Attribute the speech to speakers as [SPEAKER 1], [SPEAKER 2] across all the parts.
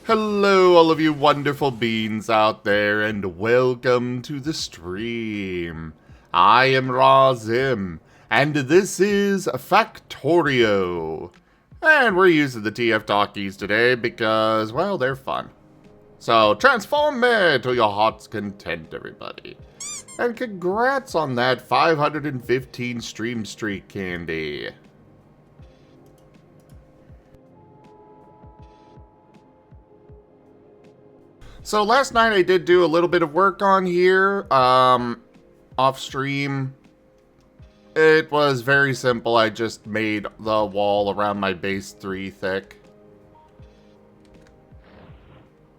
[SPEAKER 1] Hello, all of you wonderful beings out there, and welcome to the stream. I am Razim, and this is Factorio. And we're using the TF talkies today because, well, they're fun. So, transform me to your heart's content, everybody. And congrats on that 515 stream streak, Candy. So last night I did do a little bit of work on here, off stream. It was very simple. I just made the wall around my base 3 thick.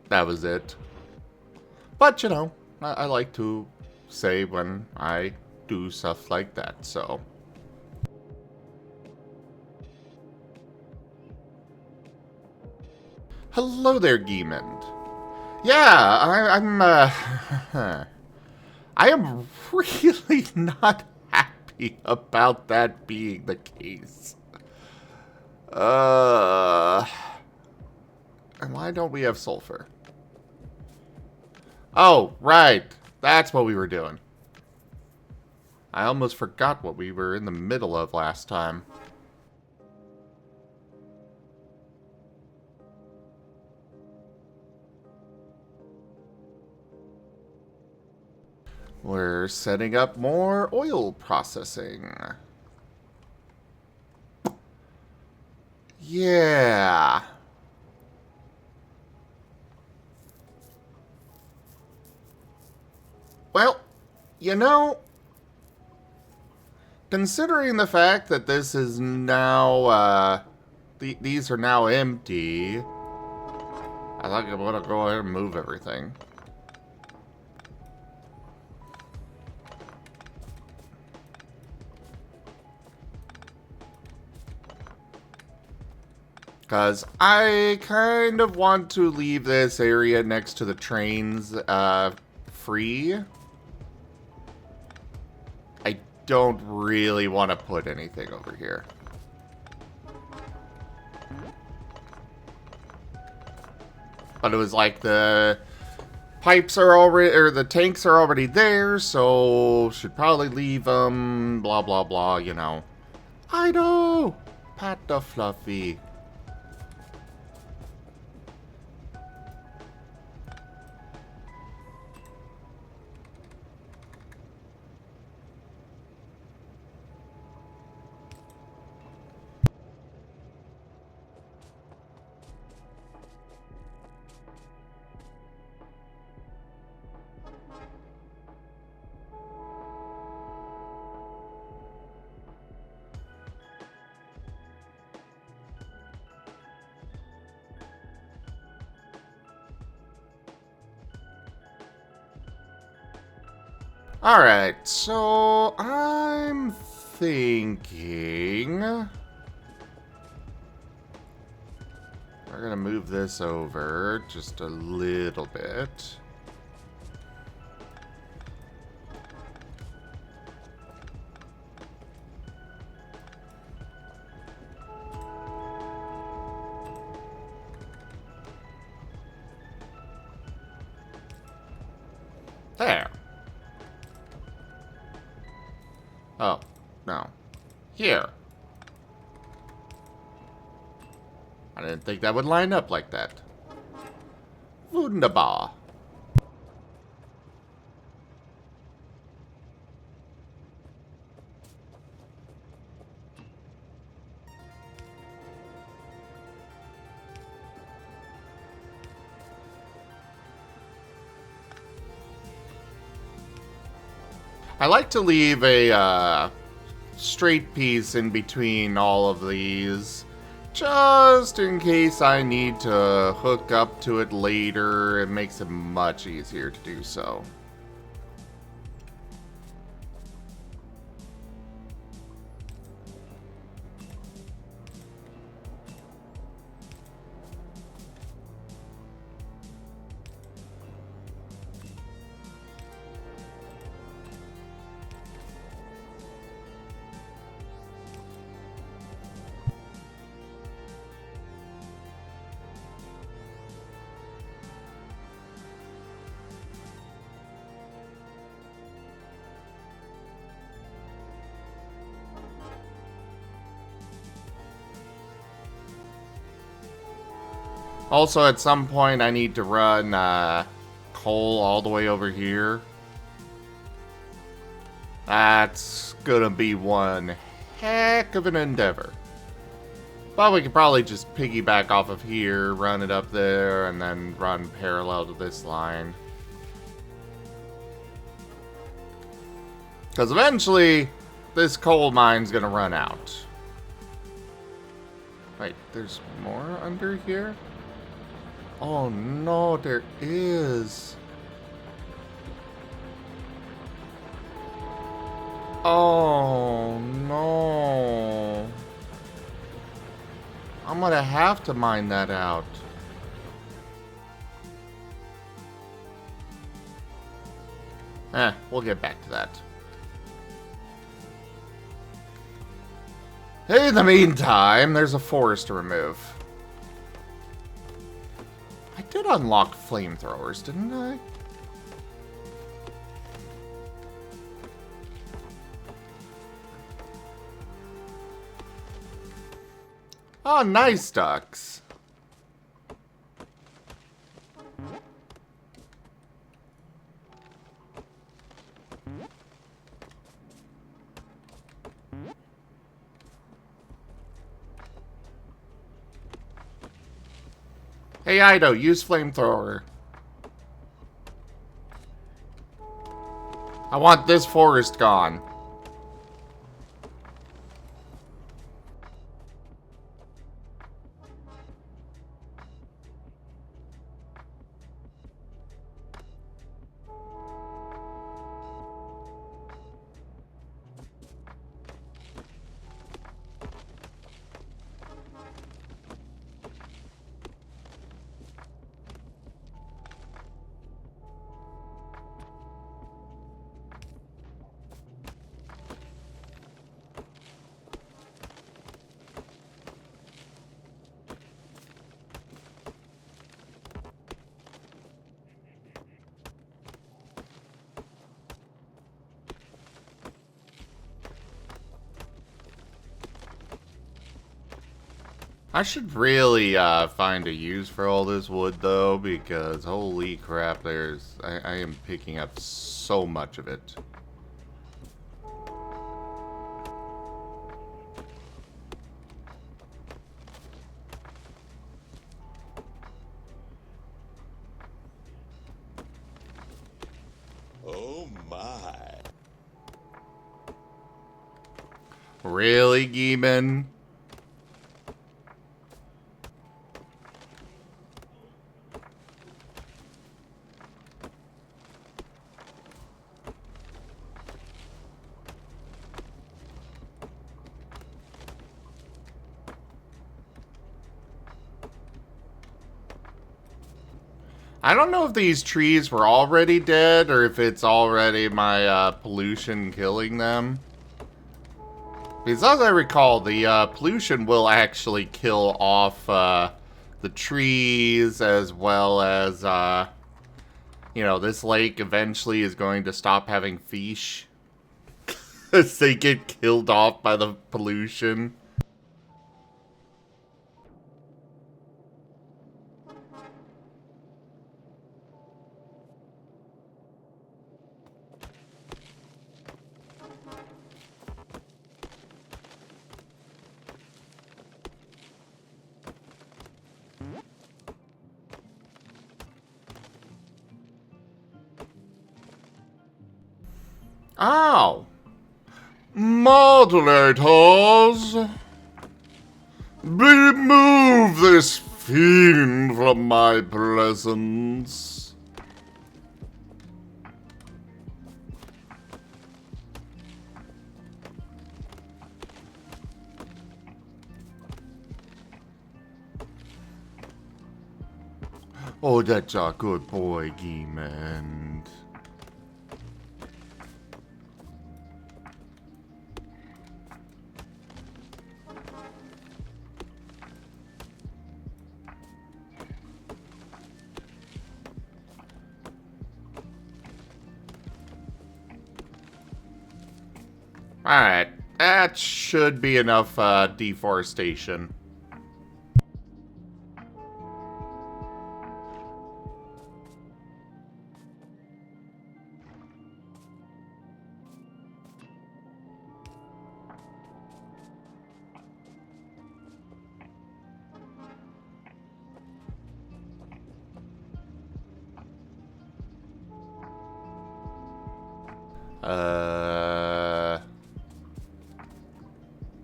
[SPEAKER 1] That was it. But, you know, I like to say when I do stuff like that, so. Hello there, Geemond. Yeah, I am really not happy about that being the case. And why don't we have sulfur? Oh, right. That's what we were doing. I almost forgot what we were in the middle of last time. We're setting up more oil processing. Yeah. Well, you know, considering the fact that this is now, these are now empty, I think I'm gonna go ahead and move everything. Because I kind of want to leave this area next to the trains free. I don't really want to put anything over here. But it was like the pipes are already, or the tanks are already there, so should probably leave them, blah, blah, blah, you know. I know! Pat the Fluffy. Alright, so I'm thinking we're gonna move this over just a little bit. There. Oh, no. Here. I didn't think that would line up like that. Wunderbar. I like to leave a straight piece in between all of these, just in case I need to hook up to it later. It makes it much easier to do so. Also, at some point, I need to run coal all the way over here. That's gonna be one heck of an endeavor. But we could probably just piggyback off of here, run it up there, and then run parallel to this line. Because eventually, this coal mine's gonna run out. Wait, there's more under here? Oh no, there is. Oh no. I'm gonna have to mine that out. We'll get back to that. In the meantime, there's a forest to remove. I did unlock flamethrowers, didn't I? Oh, nice ducks. Hey, Ido, use flamethrower. I want this forest gone. I should really find a use for all this wood, though, because holy crap, I am picking up so much of it.
[SPEAKER 2] Oh my.
[SPEAKER 1] Really, Geeman? I don't know if these trees were already dead or if it's already my pollution killing them. Because as I recall, the pollution will actually kill off the trees as well as, you know, this lake eventually is going to stop having fish as they get killed off by the pollution. Ow! Modulators! Remove this fiend from my presence. Oh, that's a good boy, Geeman. Alright, that should be enough deforestation.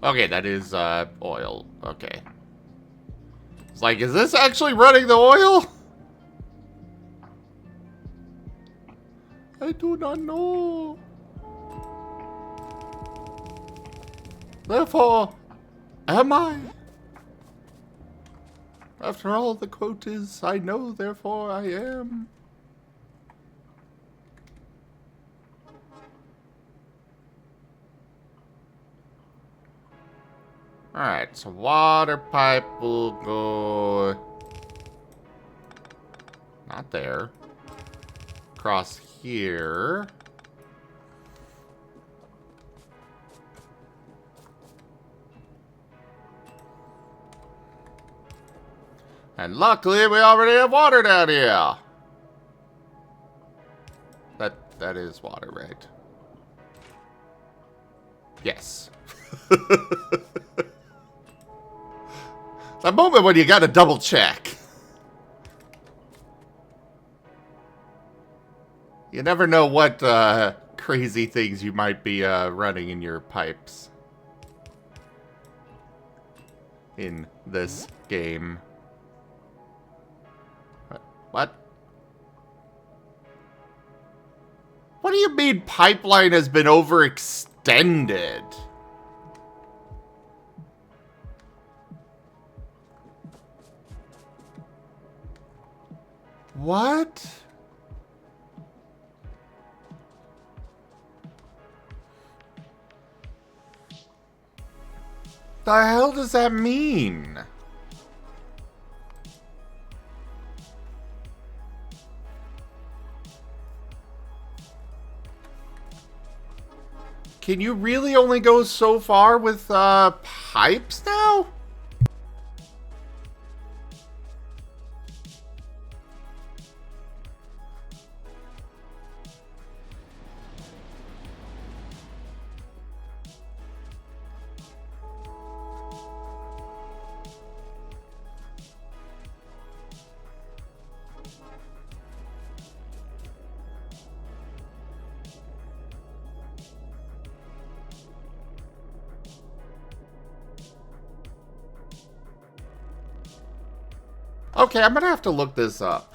[SPEAKER 1] Okay, that is, oil. Okay. It's like, is this actually running the oil? I do not know. Therefore, am I? After all, the quote is, I know, therefore I am. Alright, so water pipe will go... Not there. Across here. And luckily, we already have water down here. That is water, right? Yes. That moment when you gotta double check. You never know what crazy things you might be running in your pipes. In this game. What? What do you mean pipeline has been overextended? What? The hell does that mean? Can you really only go so far with pipes now? Okay, I'm gonna have to look this up.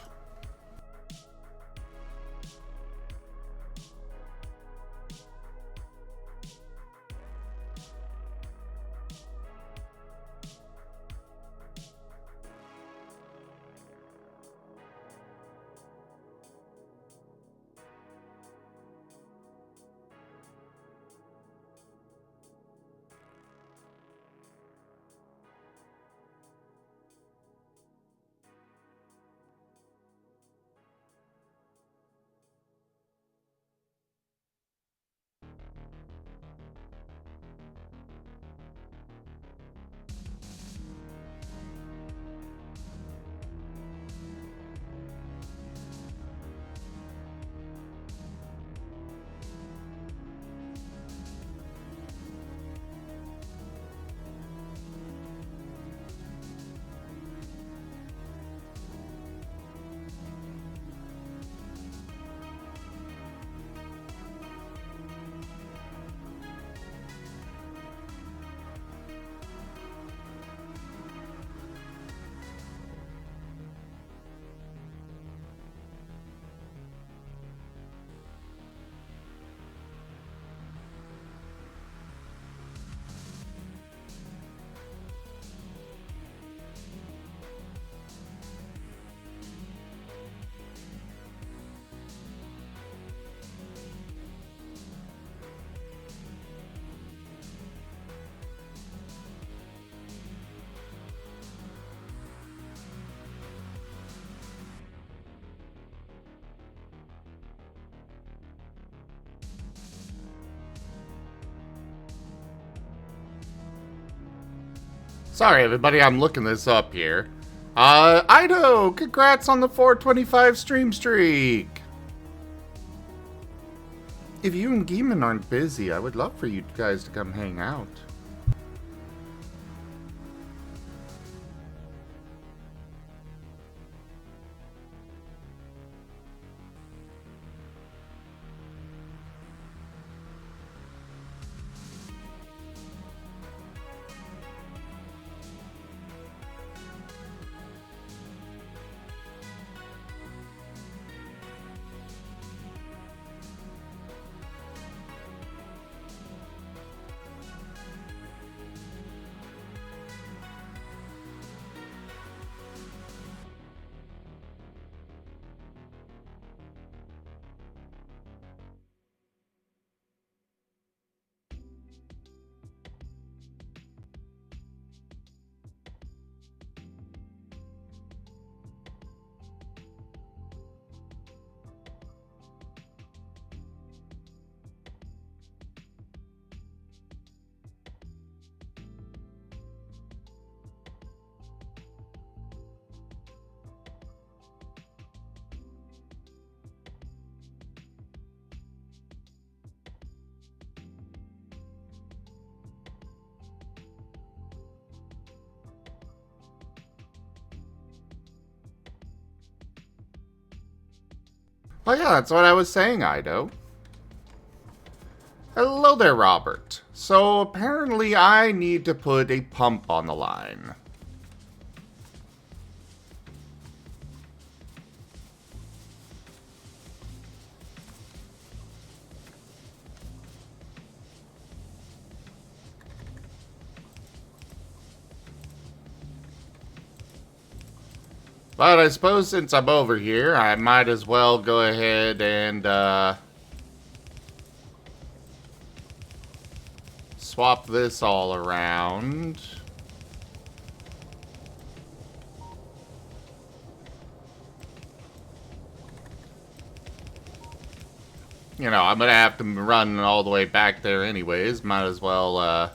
[SPEAKER 1] Sorry, everybody, I'm looking this up here. Ido, congrats on the 425 stream streak. If you and Geeman aren't busy, I would love for you guys to come hang out. Oh yeah, that's what I was saying, Ido. Hello there, Robert. So apparently I need to put a pump on the line. But I suppose since I'm over here, I might as well go ahead and swap this all around. You know, I'm gonna have to run all the way back there anyways. Might as well,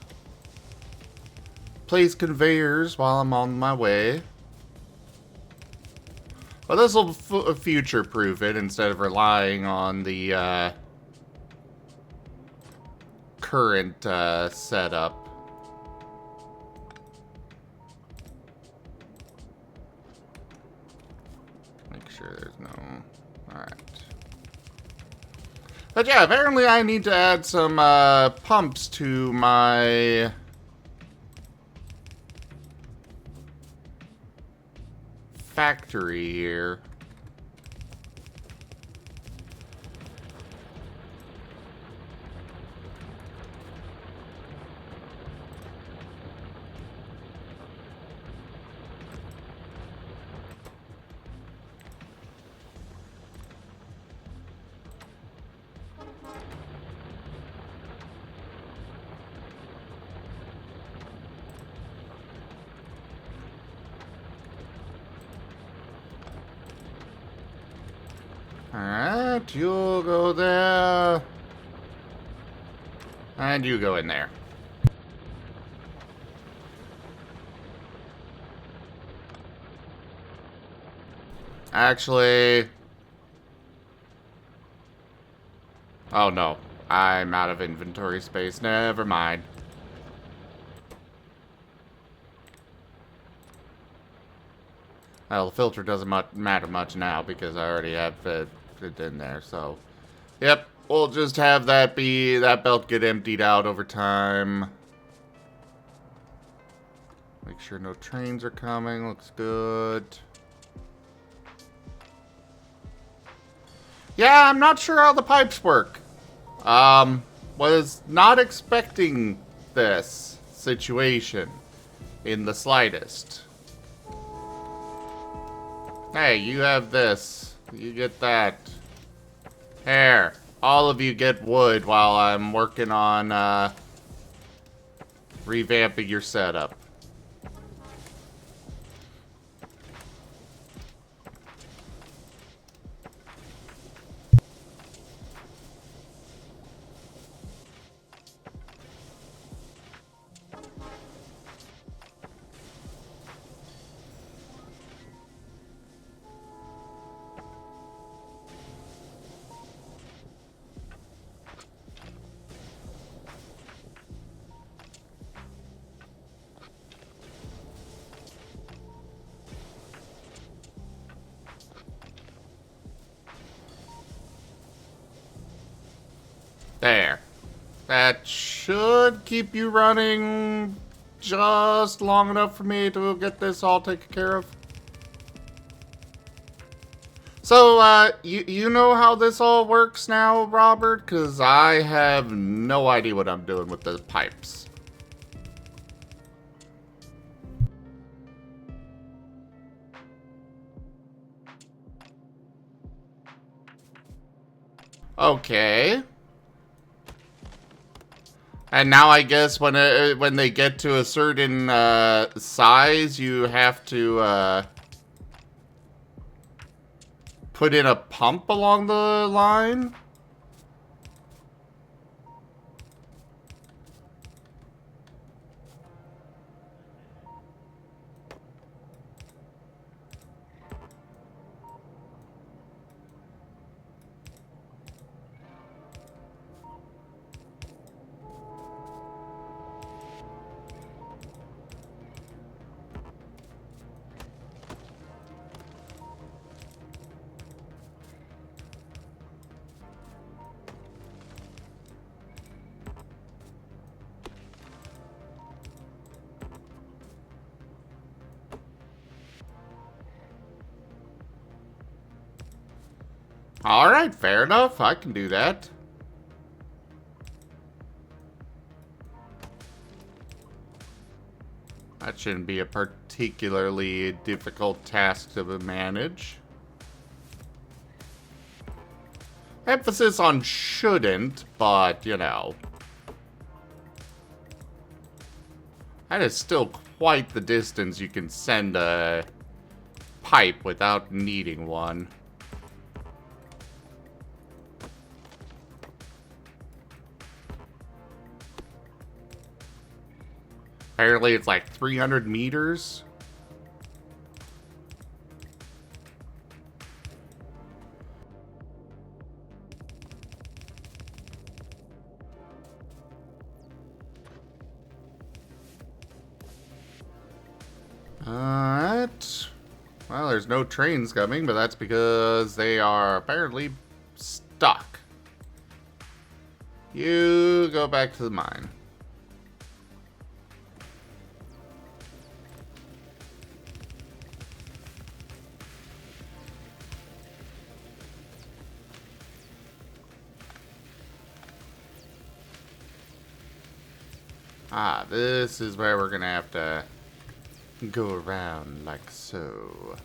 [SPEAKER 1] place conveyors while I'm on my way. Well, this will future-proof it instead of relying on the, current, setup. Make sure there's no... Alright. But yeah, apparently I need to add some, pumps to my... factory here. Alright, you'll go there. And you go in there. Actually... Oh no, I'm out of inventory space. Never mind. Well, the filter doesn't matter much now because I already have it in there, so... Yep, we'll just have that belt get emptied out over time. Make sure no trains are coming, looks good. Yeah, I'm not sure how the pipes work. Was not expecting this situation in the slightest. Hey, you have this. You get that. Here. All of you get wood while I'm working on, revamping your setup. There. That should keep you running just long enough for me to get this all taken care of. So, you know how this all works now, Robert? Because I have no idea what I'm doing with the pipes. Okay. And now I guess when they get to a certain size, you have to put in a pump along the line. Alright, fair enough. I can do that. That shouldn't be a particularly difficult task to manage. Emphasis on shouldn't, but, you know. That is still quite the distance you can send a pipe without needing one. Apparently it's like 300 meters. Alright. Well, there's no trains coming, but that's because they are apparently stuck. You go back to the mine. Ah, this is where we're gonna have to go around like so.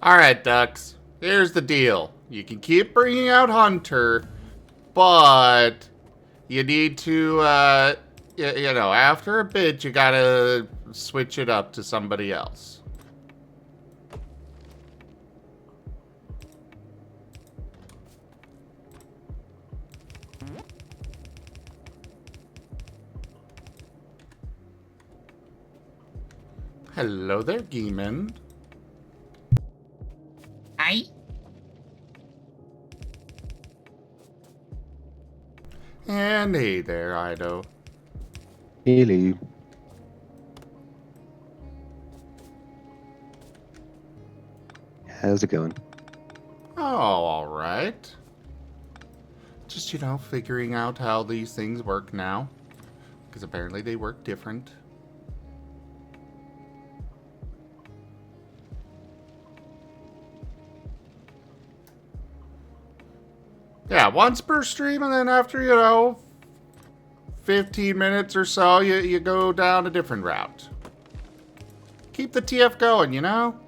[SPEAKER 1] Alright, ducks. Here's the deal. You can keep bringing out Hunter, but you need to, you know, after a bit, you gotta switch it up to somebody else. Hello there, Geeman.
[SPEAKER 2] Hi.
[SPEAKER 1] And hey there, Ido.
[SPEAKER 3] Hello. How's it going?
[SPEAKER 1] Oh, alright. Just, you know, figuring out how these things work now. Because apparently they work different. Yeah, once per stream, and then after, you know, 15 minutes or so, you go down a different route. Keep the TF going, you know?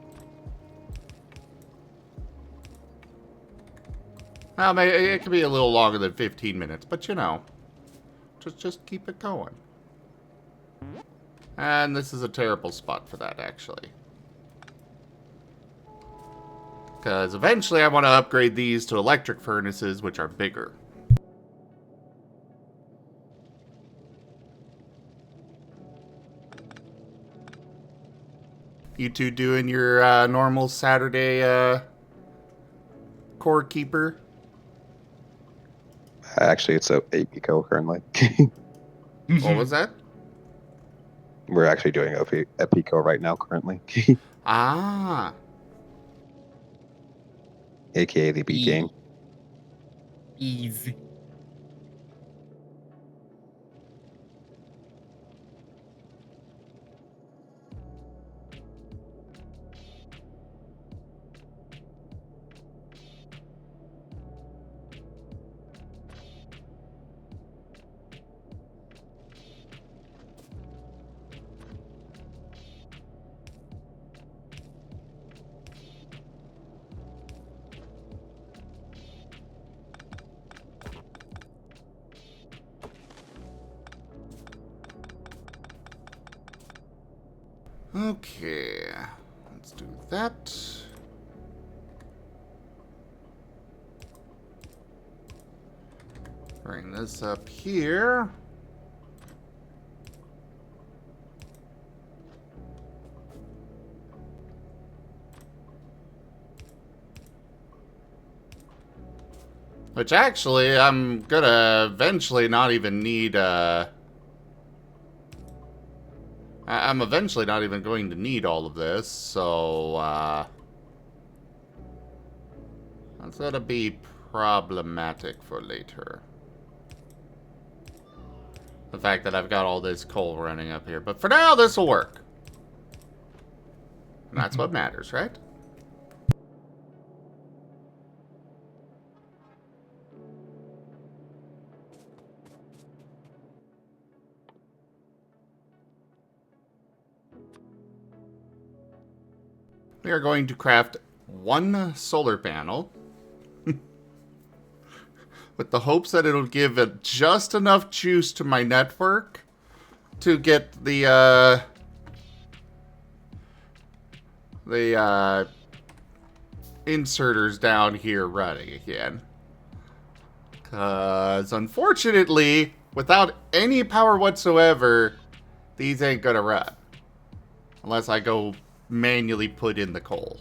[SPEAKER 1] Well, it could be a little longer than 15 minutes, but you know, just keep it going. And this is a terrible spot for that, actually. Because eventually I want to upgrade these to electric furnaces, which are bigger. You two doing your normal Saturday core keeper?
[SPEAKER 3] Actually, it's a pico currently.
[SPEAKER 1] What was that?
[SPEAKER 3] We're actually doing a pico right now currently.
[SPEAKER 1] Ah.
[SPEAKER 3] AKA the B game.
[SPEAKER 2] Easy.
[SPEAKER 1] Okay. Let's do that. Bring this up here. Which actually, I'm gonna eventually not even need, I I'm eventually not even going to need all of this, so, that's gonna be problematic for later. The fact that I've got all this coal running up here. But for now, this will work. And that's what matters, right? We are going to craft one solar panel with the hopes that it'll give it just enough juice to my network to get the inserters down here running again. Because unfortunately, without any power whatsoever, these ain't gonna run. Unless I go manually put in the coal.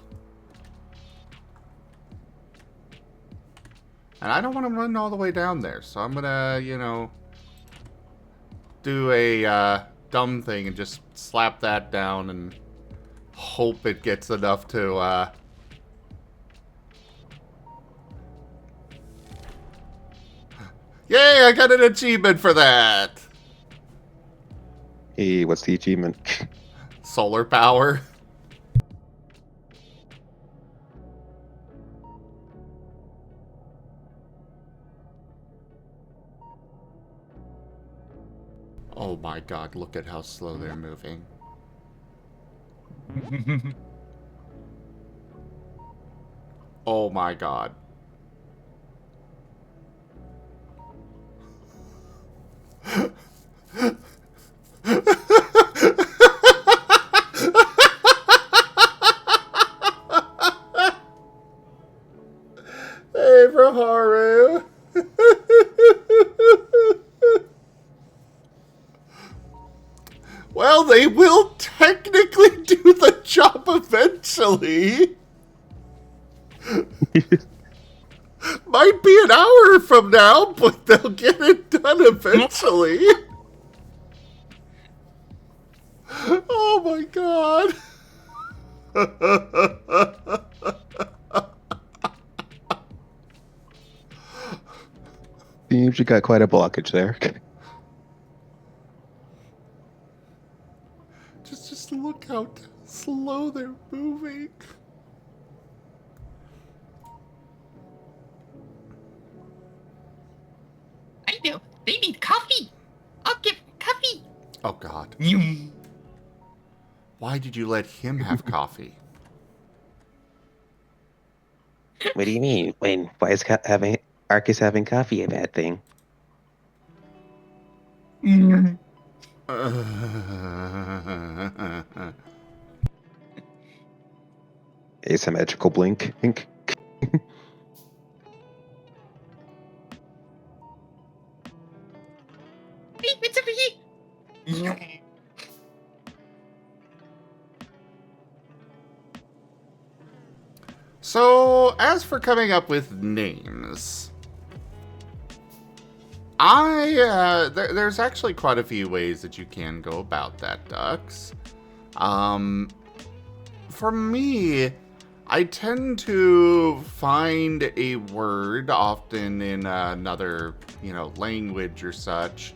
[SPEAKER 1] And I don't want to run all the way down there, so I'm gonna, you know, do a dumb thing and just slap that down and hope it gets enough to, Yay, I got an achievement for that!
[SPEAKER 3] Hey, what's the achievement?
[SPEAKER 1] Solar power. Oh my god, look at how slow they're moving. Oh my god. Hey, Haru. Well, they will technically do the job eventually. Might be an hour from now, but they'll get it done eventually. Oh my god.
[SPEAKER 3] Seems you got quite a blockage there.
[SPEAKER 1] Just look how slow they're moving.
[SPEAKER 2] I know. They need coffee. I'll give coffee.
[SPEAKER 1] Oh god.
[SPEAKER 2] Yum.
[SPEAKER 1] Why did you let him have coffee?
[SPEAKER 3] What do you mean? Why is Arcus having coffee a bad thing? Asymmetrical blink. Hey,
[SPEAKER 2] it's over here.
[SPEAKER 1] So, as for coming up with names, there's actually quite a few ways that you can go about that, Dux. For me, I tend to find a word, often in another, language or such,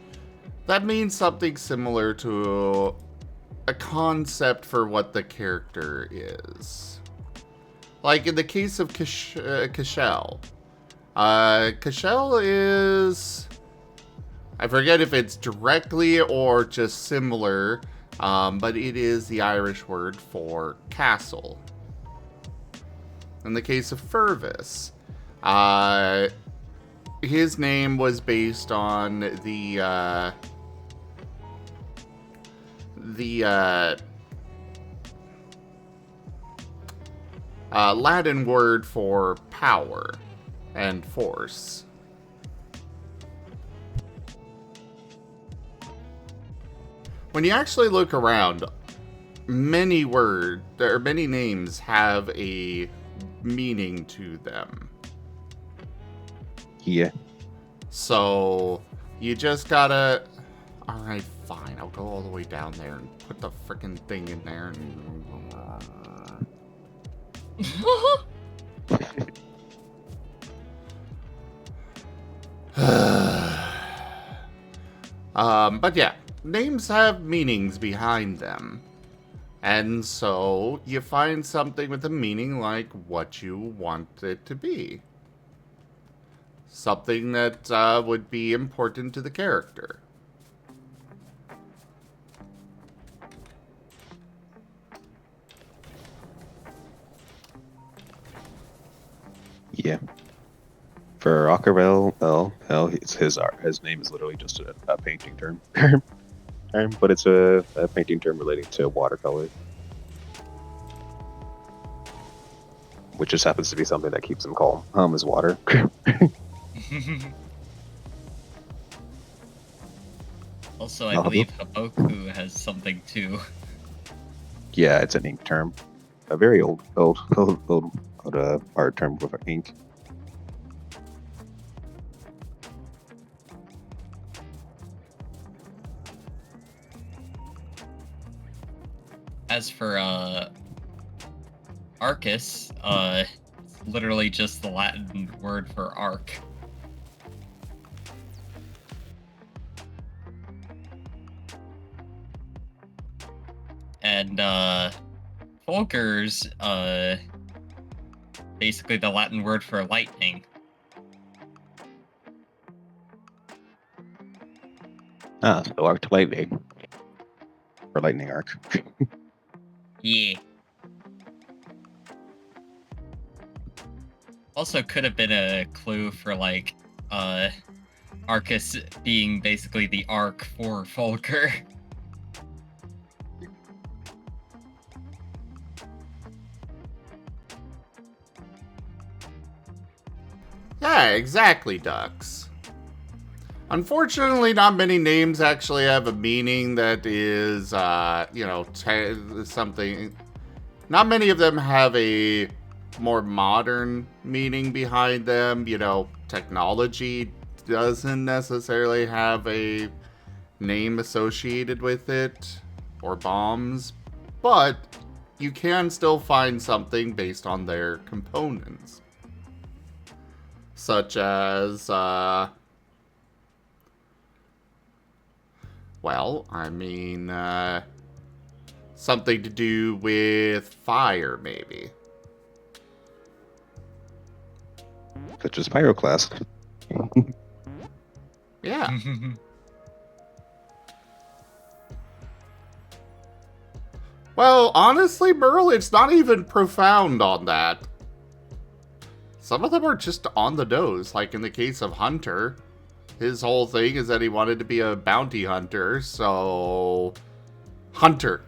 [SPEAKER 1] that means something similar to a concept for what the character is. Like in the case of Cashel. Cashel is... I forget if it's directly or just similar, but it is the Irish word for castle. In the case of Fervis, his name was based on the Latin word for power and force. When you actually look around, many names have a meaning to them.
[SPEAKER 3] Yeah.
[SPEAKER 1] So you just gotta... Alright, fine. I'll go all the way down there and put the frickin' thing in there and... but yeah, names have meanings behind them. And so, you find something with a meaning like what you want it to be. Something that would be important to the character.
[SPEAKER 3] Yeah. For Aquarel, well, it's his art. His name is literally just a painting term. But it's a painting term relating to watercolor. Which just happens to be something that keeps him calm as water.
[SPEAKER 2] Also, I believe Haboku has something too.
[SPEAKER 3] Yeah, it's an ink term. A very old art term with ink.
[SPEAKER 2] As for Arcus, it's literally just the Latin word for arc. And Folger's basically the Latin word for lightning.
[SPEAKER 3] So arc to lightning. Or lightning arc.
[SPEAKER 2] Yeah. Also could have been a clue for like Arcus being basically the arc for Folger.
[SPEAKER 1] Yeah, exactly, Ducks. Unfortunately, not many names actually have a meaning that is, something... Not many of them have a more modern meaning behind them. You know, technology doesn't necessarily have a name associated with it, or bombs, but you can still find something based on their components. Such as, something to do with fire, maybe.
[SPEAKER 3] Such as Pyroclast.
[SPEAKER 1] Yeah. Well, honestly, Merle, it's not even profound on that. Some of them are just on the nose, like in the case of Hunter. His whole thing is that he wanted to be a bounty hunter, so... Hunter.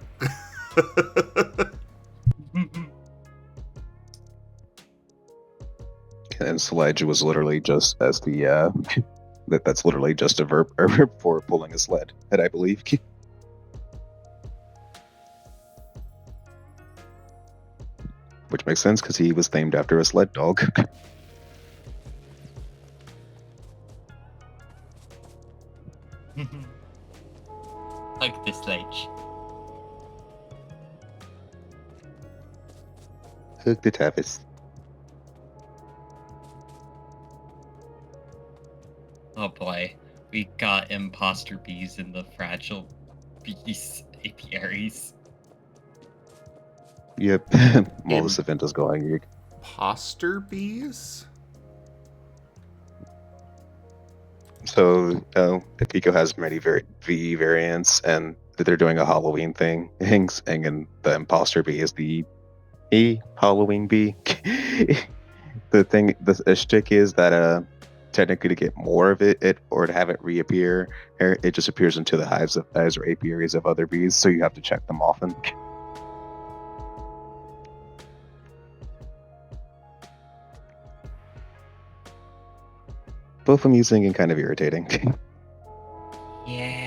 [SPEAKER 3] And sledge was literally just as the that's literally just a verb for pulling a sled, I believe. Which makes sense because he was named after a sled dog.
[SPEAKER 2] Like the sledge.
[SPEAKER 3] Hook the Tavis.
[SPEAKER 2] Oh boy, we got imposter bees in the fragile bees apiaries.
[SPEAKER 3] Yep. While this event is going.
[SPEAKER 1] Imposter bees?
[SPEAKER 3] So, the Pico has many VE variants, and they're doing a Halloween thing. And the imposter bee is the Halloween bee. The shtick is that technically to get more of it or to have it reappear, it just appears into the hives or apiaries of other bees, so you have to check them often. Both amusing and kind of irritating.
[SPEAKER 2] Yeah.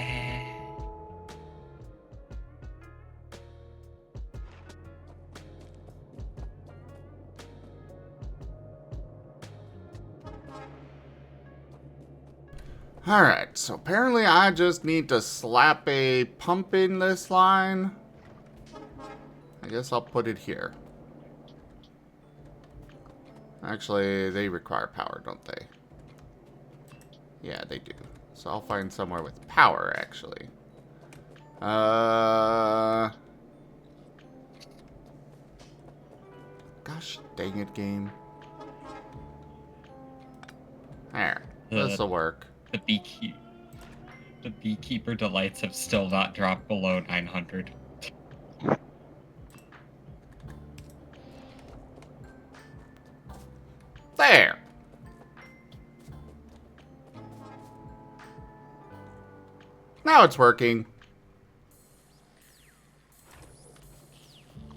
[SPEAKER 1] Alright, so apparently I just need to slap a pump in this line. I guess I'll put it here. Actually, they require power, don't they? Yeah, they do. So I'll find somewhere with power, actually. Gosh dang it, game. There. This'll work.
[SPEAKER 2] The beekeeper delights have still not dropped below 900.
[SPEAKER 1] There! Now it's working.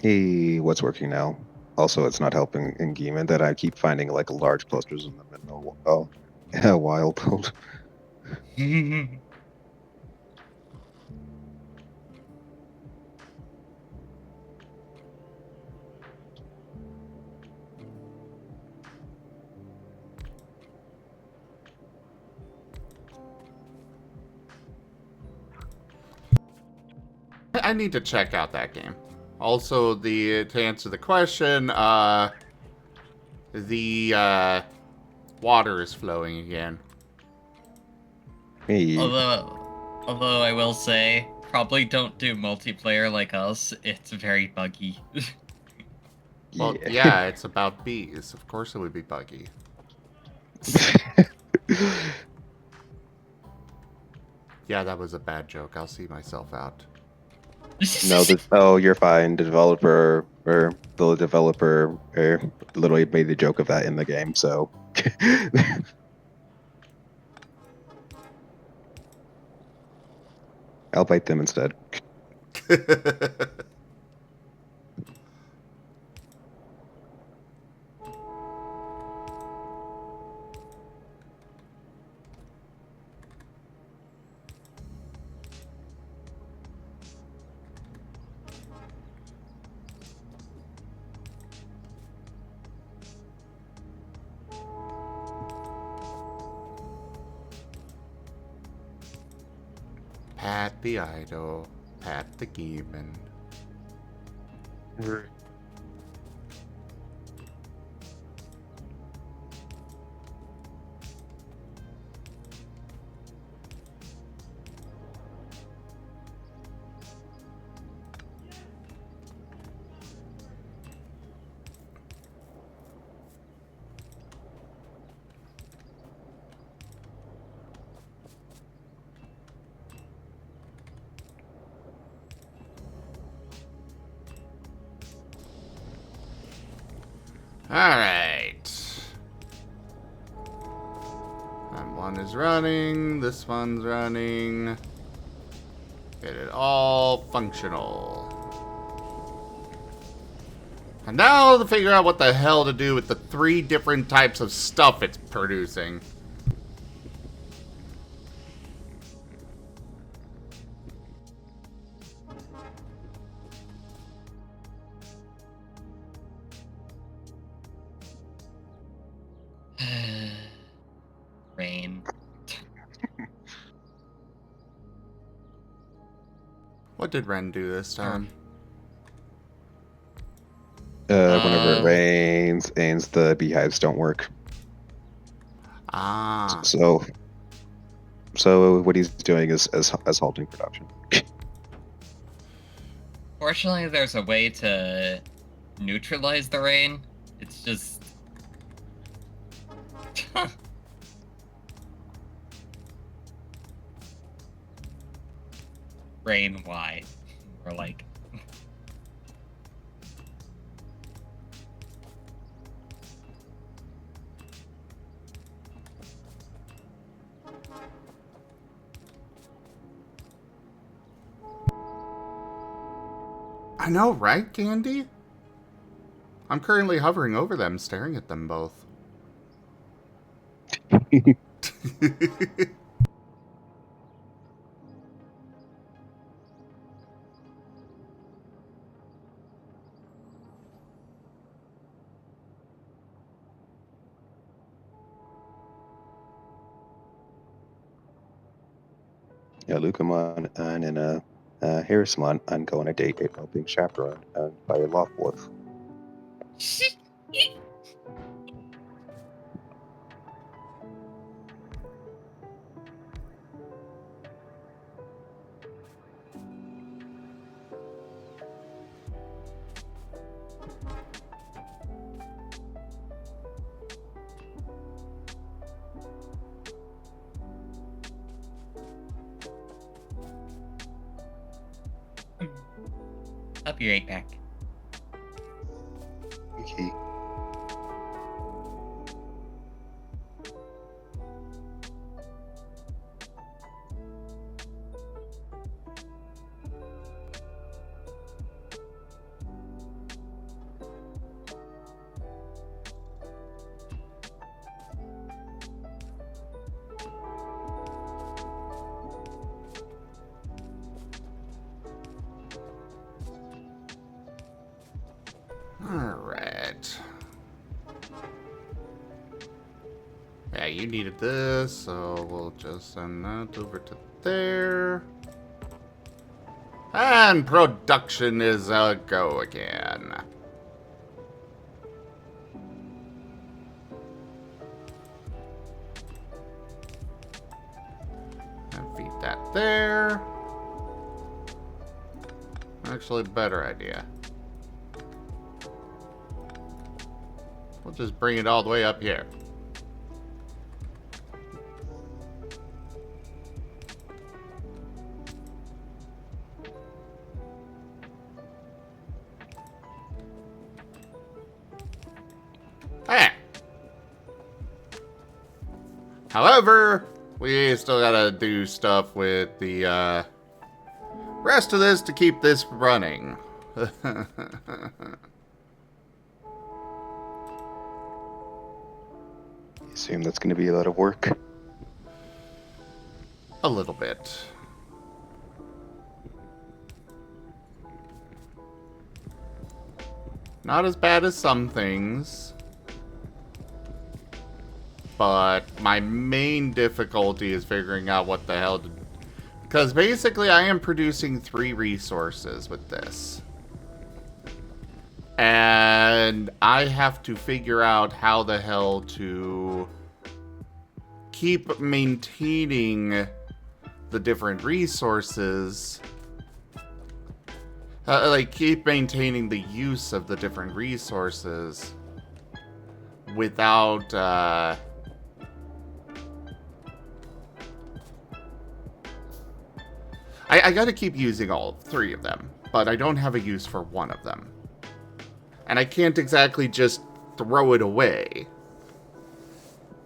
[SPEAKER 3] Hey, what's working now? Also, it's not helping in Geeman that I keep finding like large clusters in the middle. Oh, yeah, wild build.
[SPEAKER 1] I need to check out that game. Also, to answer the question, the water is flowing again.
[SPEAKER 3] Hey,
[SPEAKER 2] Although I will say, probably don't do multiplayer like us. It's very buggy.
[SPEAKER 1] Well,
[SPEAKER 3] yeah.
[SPEAKER 1] yeah, it's about bees. Of course it would be buggy. Yeah, that was a bad joke. I'll see myself out.
[SPEAKER 3] No, you're fine. The developer literally made the joke of that in the game, so. I'll bite them instead.
[SPEAKER 1] Pat the idol, pat the demon. Alright. That one is running, this one's running. Get it all functional. And now to figure out what the hell to do with the 3 different types of stuff it's producing.
[SPEAKER 2] Rain.
[SPEAKER 1] What did Ren do this time?
[SPEAKER 3] Whenever it rains, and the beehives don't work.
[SPEAKER 1] Ah.
[SPEAKER 3] So what he's doing is halting production.
[SPEAKER 2] Fortunately, there's a way to neutralize the rain. It's just... rain, why? Or like...
[SPEAKER 1] I know, right, Candy? I'm currently hovering over them, staring at them both.
[SPEAKER 3] Lucamon and Harrismon and go on a date while being chaperoned by a loft wolf.
[SPEAKER 2] Up your 8-pack.
[SPEAKER 3] Okay.
[SPEAKER 1] Alright. Yeah, you needed this, so we'll just send that over to there. And production is a go again. And feed that there. Actually, better idea. We'll just bring it all the way up here. Hey! However, we still gotta do stuff with the rest of this to keep this running.
[SPEAKER 3] Assume that's going to be a lot of work.
[SPEAKER 1] A little bit. Not as bad as some things. But my main difficulty is figuring out what the hell to... Because basically I am producing 3 resources with this. And I have to figure out how the hell to keep maintaining the different resources. Like, keep maintaining the use of the different resources without, I gotta keep using all 3 of them, but I don't have a use for one of them. And I can't exactly just throw it away.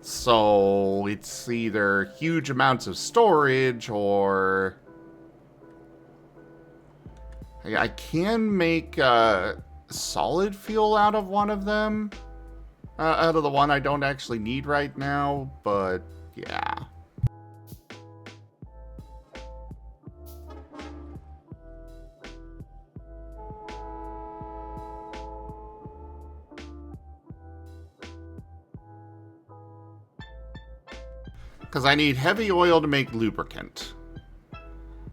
[SPEAKER 1] So it's either huge amounts of storage or... I can make solid fuel out of one of them. Out of the one I don't actually need right now, but yeah. Because I need heavy oil to make lubricant.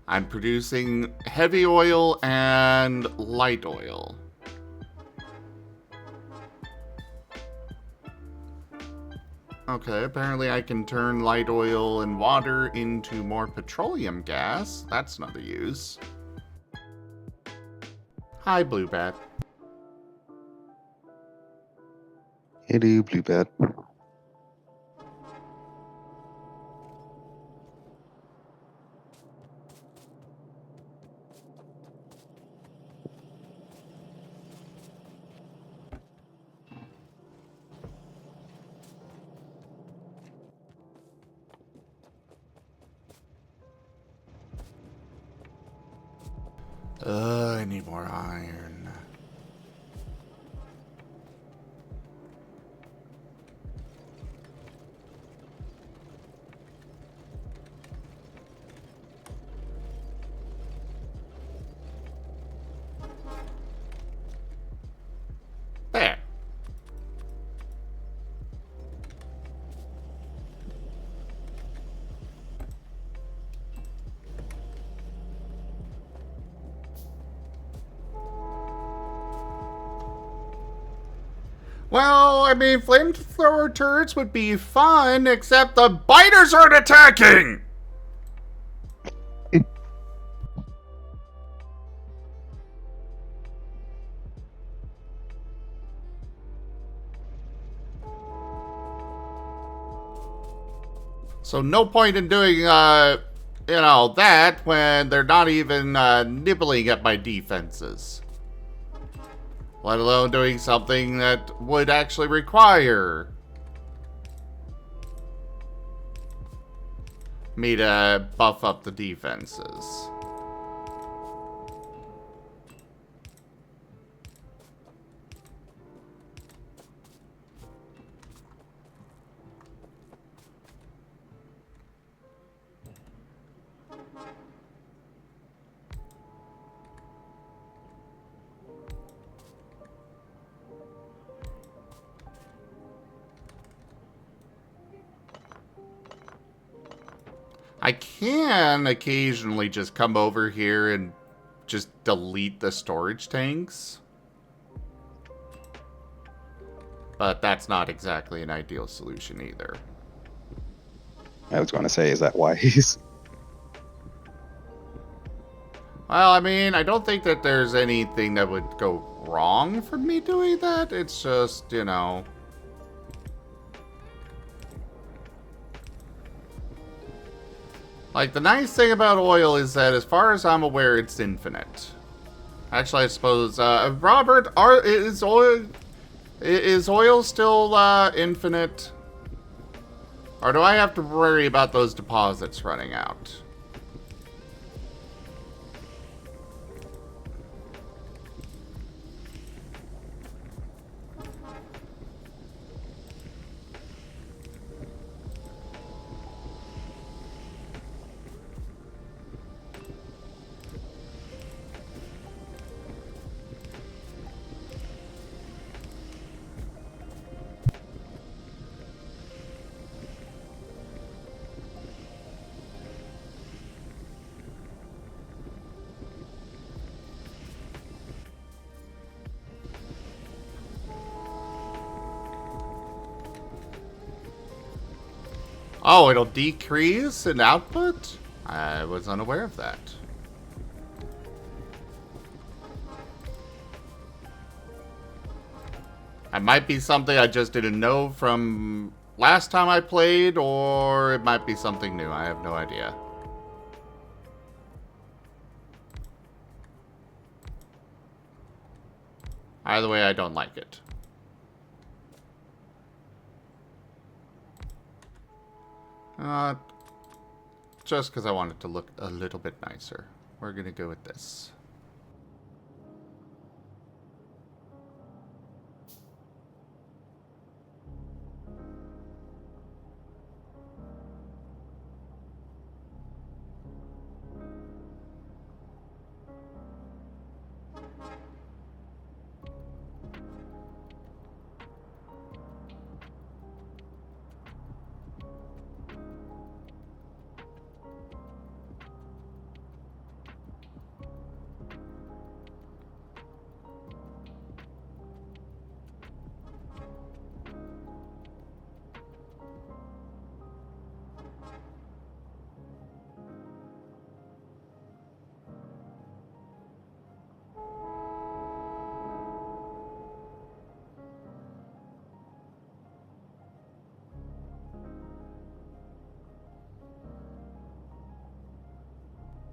[SPEAKER 1] I'm producing heavy oil and light oil. Okay, apparently I can turn light oil and water into more petroleum gas. That's not a use. Hi, Blue Bat.
[SPEAKER 3] Hello, Blue Bat.
[SPEAKER 1] I need more iron. There. Well, I mean, flamethrower turrets would be fun, except the biters aren't attacking! So no point in doing, that when they're not even nibbling at my defenses. Let alone doing something that would actually require me to buff up the defenses. I can occasionally just come over here and just delete the storage tanks. But that's not exactly an ideal solution either.
[SPEAKER 3] I was going to say, is that wise?
[SPEAKER 1] Well, I mean, I don't think that there's anything that would go wrong from me doing that. It's just, Like, the nice thing about oil is that, as far as I'm aware, it's infinite. Actually, I suppose, Robert, is oil still, infinite? Or do I have to worry about those deposits running out? Oh, it'll decrease in output? I was unaware of that. It might be something I just didn't know from last time I played, or it might be something new. I have no idea. Either way, I don't like it. Just because I want it to look a little bit nicer. We're gonna go with this.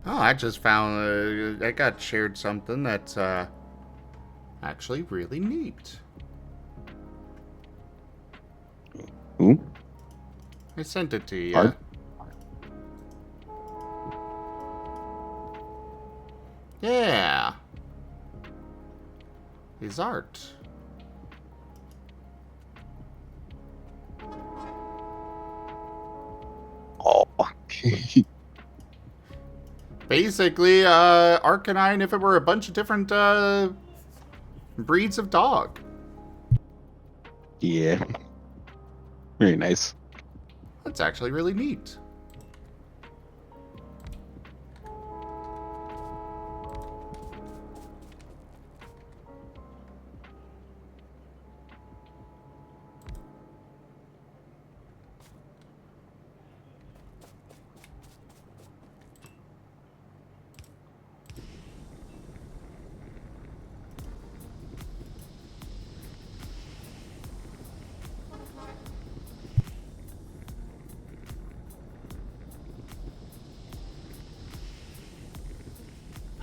[SPEAKER 1] Oh, I just found, I got shared something that's, actually really neat.
[SPEAKER 3] Ooh.
[SPEAKER 1] I sent it to you.
[SPEAKER 3] Art?
[SPEAKER 1] Yeah. His art.
[SPEAKER 3] Oh.
[SPEAKER 1] Basically, Arcanine if it were a bunch of different, breeds of dog.
[SPEAKER 3] Yeah. Very nice.
[SPEAKER 1] That's actually really neat.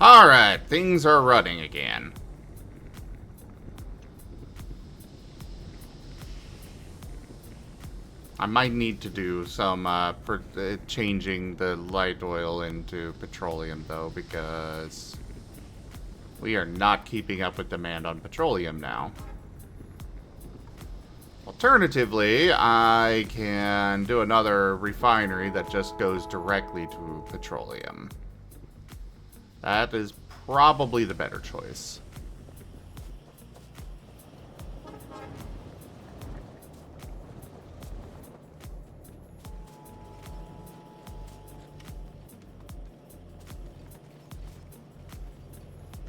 [SPEAKER 1] Alright, things are running again. I might need to do some changing the light oil into petroleum, though, because we are not keeping up with demand on petroleum now. Alternatively, I can do another refinery that just goes directly to petroleum. That is probably the better choice.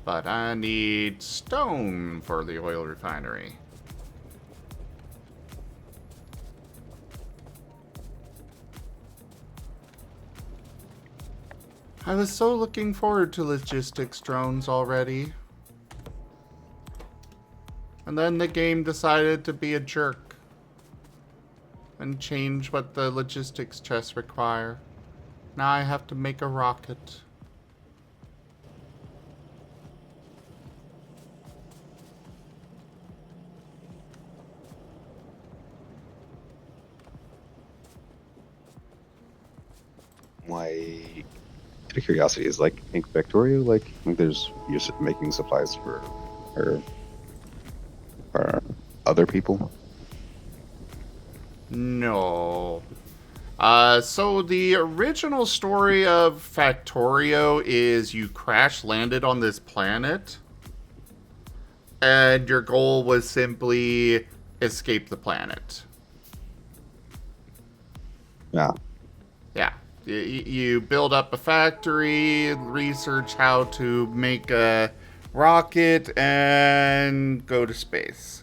[SPEAKER 1] But I need stone for the oil refinery. I was so looking forward to logistics drones already. And then the game decided to be a jerk and change what the logistics chests require. Now I have to make a rocket.
[SPEAKER 3] My curiosity is like, I think Factorio, like, I think there's used making supplies for other people.
[SPEAKER 1] No. So the original story of Factorio is you crash landed on this planet, and your goal was simply escape the planet.
[SPEAKER 3] Yeah.
[SPEAKER 1] Yeah. You build up a factory, research how to make a rocket, and go to space.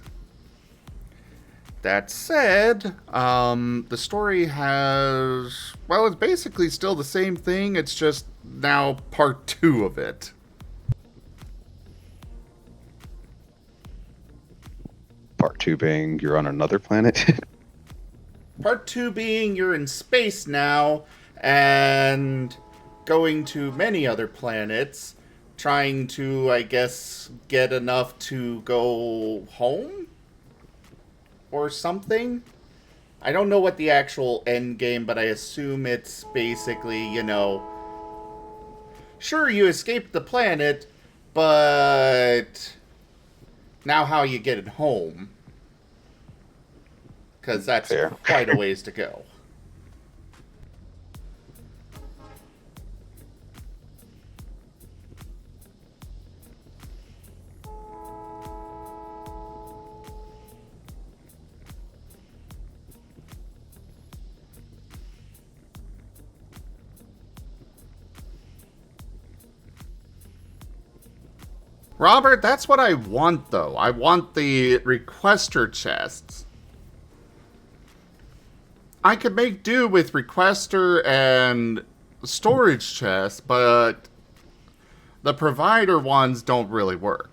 [SPEAKER 1] That said, the story has... well, it's basically still the same thing, it's just now part 2 of it.
[SPEAKER 3] Part 2 being you're on another planet.
[SPEAKER 1] Part 2 being you're in space now, and going to many other planets, trying to, I guess, get enough to go home? Or something? I don't know what the actual end game, but I assume it's basically, you know, sure, you escaped the planet, but now how you get it home? Because that's
[SPEAKER 3] Fair.
[SPEAKER 1] quite a ways to go. Robert, that's what I want, though. I want the requester chests. I could make do with requester and storage chests, but the provider ones don't really work.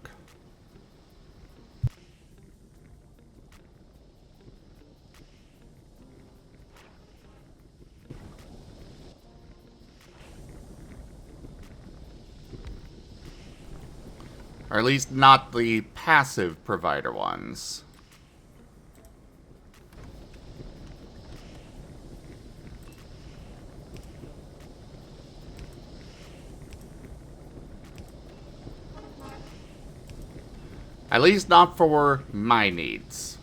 [SPEAKER 1] Or at least not the passive provider ones. At least not for my needs.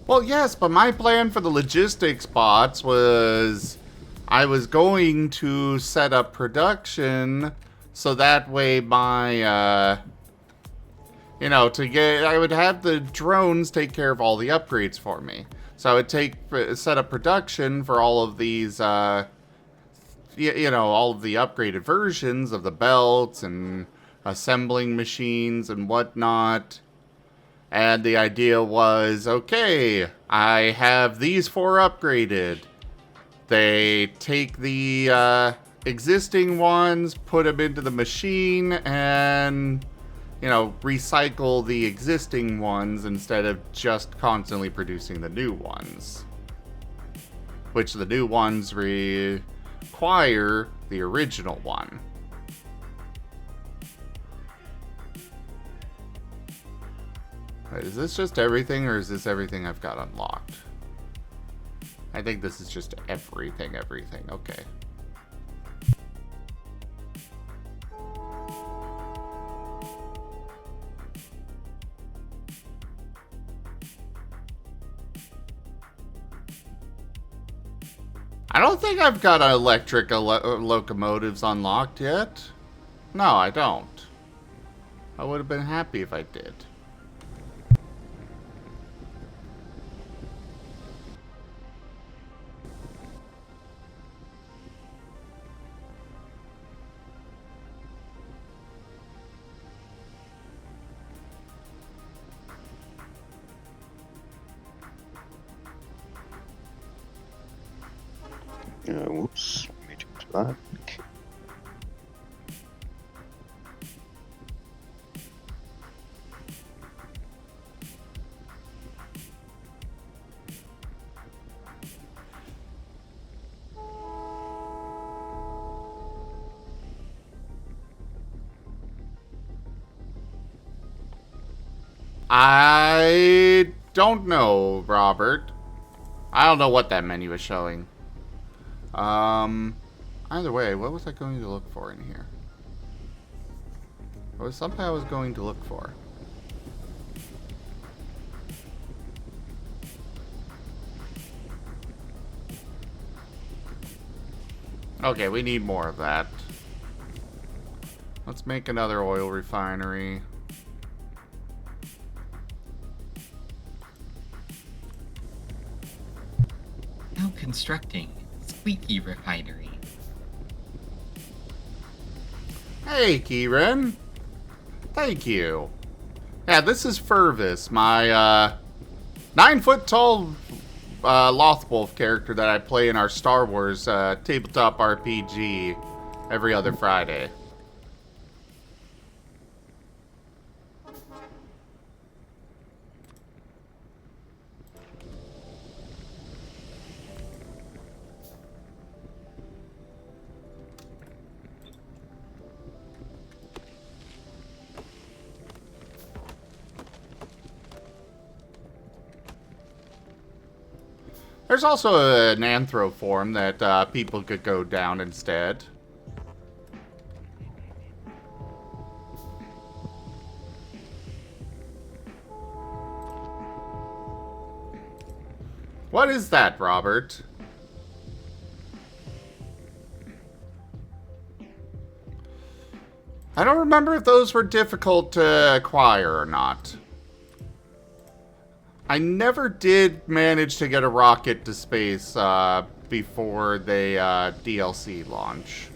[SPEAKER 1] Well, yes, but my plan for the logistics bots was I was going to set up production so that way my, you know, I would have the drones take care of all the upgrades for me. So I would set up production for all of these, you know, all of the upgraded versions of the belts and assembling machines and whatnot. And the idea was, okay, I have these 4 upgraded. They take the existing ones, put them into the machine, and, you know, recycle the existing ones instead of just constantly producing the new ones. Which the new ones require the original one. Wait, is this just everything, or is this everything I've got unlocked? I think this is just everything, okay. I don't think I've got electric locomotives unlocked yet. No, I don't. I would have been happy if I did.
[SPEAKER 3] Whoops. Let me change that.
[SPEAKER 1] I don't know, Robert. I don't know what that menu is showing. Either way, what was I going to look for in here? There was something I was going to look for. Okay, we need more of that. Let's make another oil refinery.
[SPEAKER 2] Now constructing Squeaky Refinery.
[SPEAKER 1] Hey, Kieran. Thank you. Yeah, this is Furvis, my 9-foot-tall Lothwolf character that I play in our Star Wars tabletop RPG every other Friday. There's also an anthro form that people could go down instead. What is that, Robert? I don't remember if those were difficult to acquire or not. I never did manage to get a rocket to space before they DLC launch.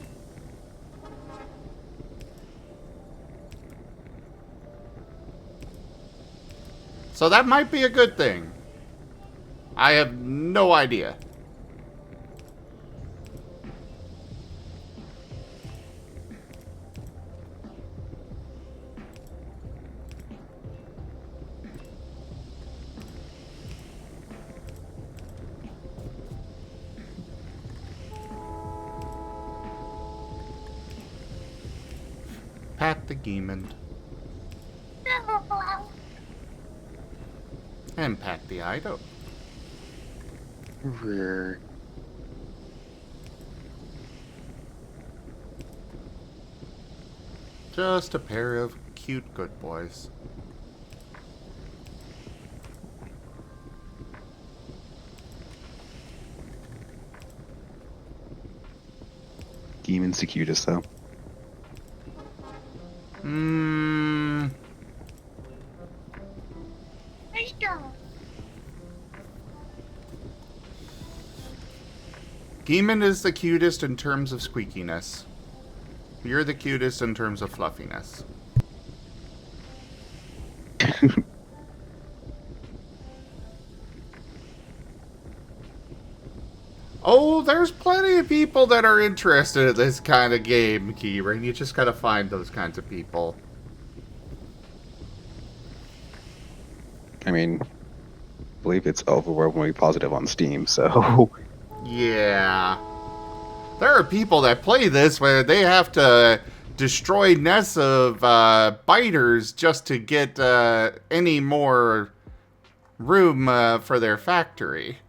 [SPEAKER 1] So that might be a good thing. I have no idea. Pat the Geemond. And Pat the Ido.
[SPEAKER 3] Rare.
[SPEAKER 1] Just a pair of cute good boys.
[SPEAKER 3] Demon's the cutest, though.
[SPEAKER 1] Geemon is the cutest in terms of squeakiness. You're the cutest in terms of fluffiness. Oh, there's plenty of people that are interested in this kind of game, Kieran. You just gotta find those kinds of people.
[SPEAKER 3] I mean, I believe it's overwhelmingly positive on Steam, so...
[SPEAKER 1] Yeah. There are people that play this where they have to destroy nests of biters just to get any more room for their factory.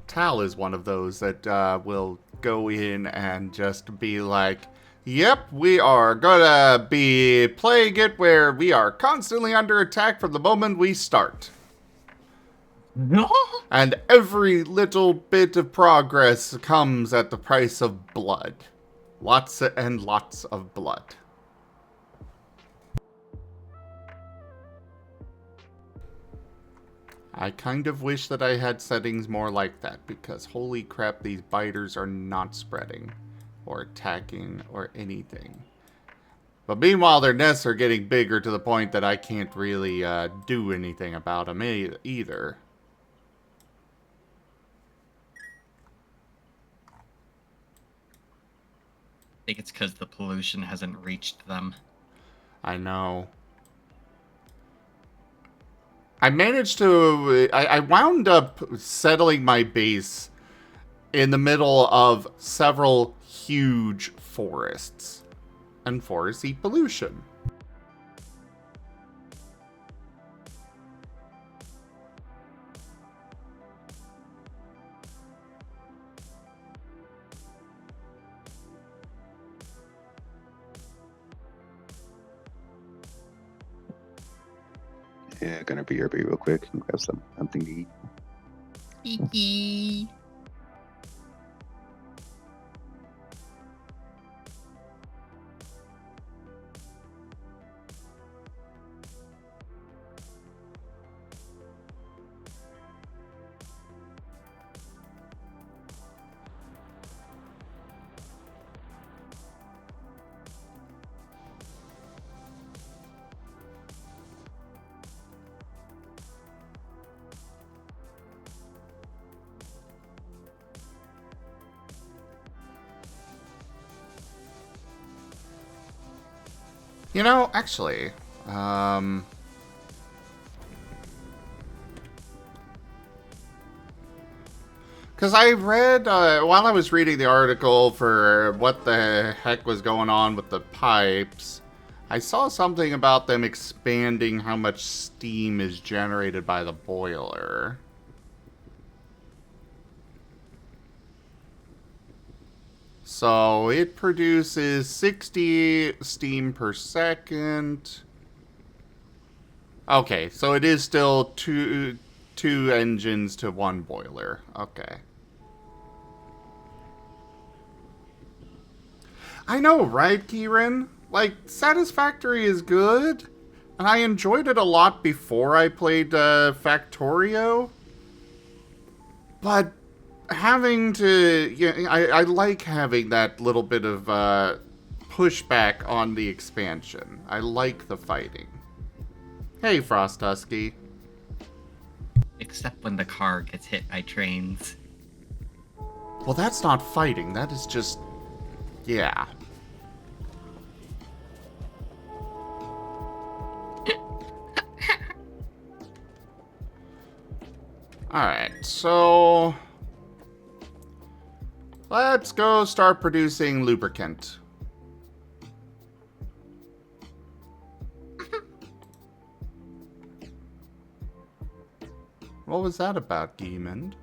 [SPEAKER 1] Tal is one of those that will go in and just be like, yep, we are gonna be playing it where we are constantly under attack from the moment we start.
[SPEAKER 2] No.
[SPEAKER 1] And every little bit of progress comes at the price of blood. Lots and lots of blood. I kind of wish that I had settings more like that, because holy crap, these biters are not spreading, or attacking, or anything. But meanwhile, their nests are getting bigger to the point that I can't really do anything about them either.
[SPEAKER 2] I think it's because the pollution hasn't reached them.
[SPEAKER 1] I know. I managed to... I wound up settling my base in the middle of several huge forests. And forests eat pollution.
[SPEAKER 3] Yeah, gonna be here real quick and grab something to eat.
[SPEAKER 2] Hee.
[SPEAKER 1] You know, actually, because I read, while I was reading the article for what the heck was going on with the pipes, I saw something about them expanding how much steam is generated by the boiler. So it produces 60 steam per second. Okay, so it is still two engines to one boiler. Okay. I know, right, Kieran? Like, Satisfactory is good, and I enjoyed it a lot before I played Factorio. But having to... I like having that little bit of pushback on the expansion. I like the fighting. Hey, Frost Husky.
[SPEAKER 2] Except when the car gets hit by trains.
[SPEAKER 1] Well, that's not fighting. That is just... yeah. Alright, so... let's go start producing lubricant. What was that about, Demon?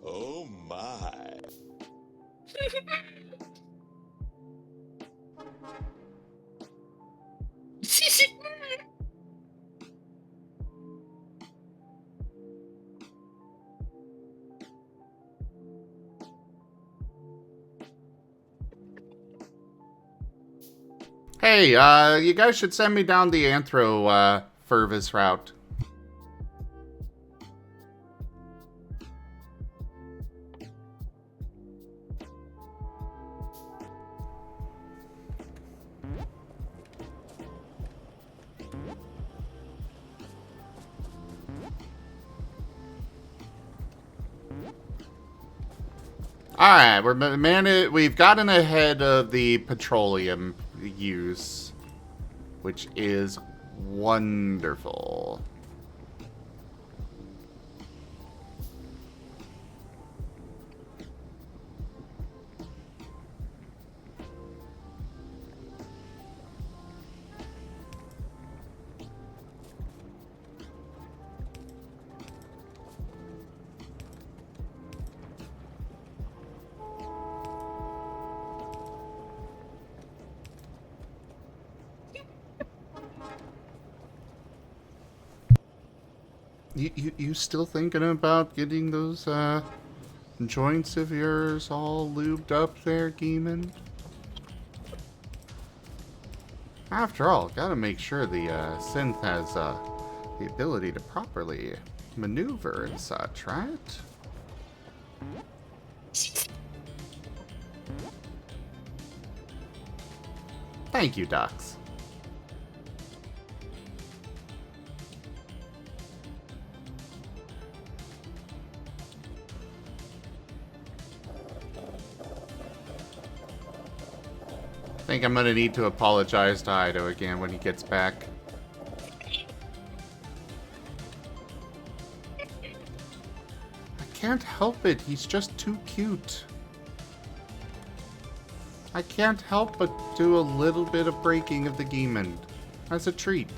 [SPEAKER 4] Oh my.
[SPEAKER 1] Hey, you guys should send me down the Anthro Furvis route. Alright, we've gotten ahead of the petroleum use, which is wonderful. You still thinking about getting those joints of yours all lubed up there, Geeman? After all, gotta make sure the synth has the ability to properly maneuver and such, right? Thank you, Ducks. I think I'm gonna need to apologize to Ido again when he gets back. I can't help it, he's just too cute. I can't help but do a little bit of breaking of the Geeman as a treat.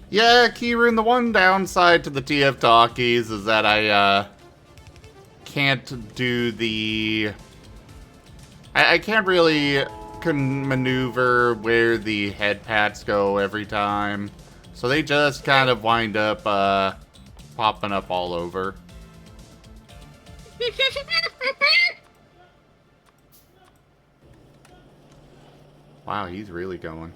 [SPEAKER 1] Yeah, Kieran, the one downside to the TF talkies is that I can't do the... I can't really maneuver where the head pats go every time. So they just kind of wind up popping up all over. Wow, he's really going.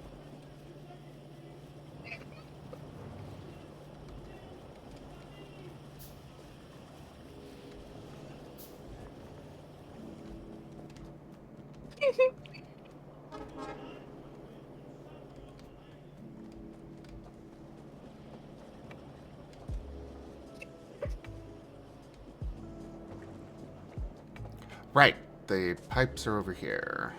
[SPEAKER 1] Right, the pipes are over here.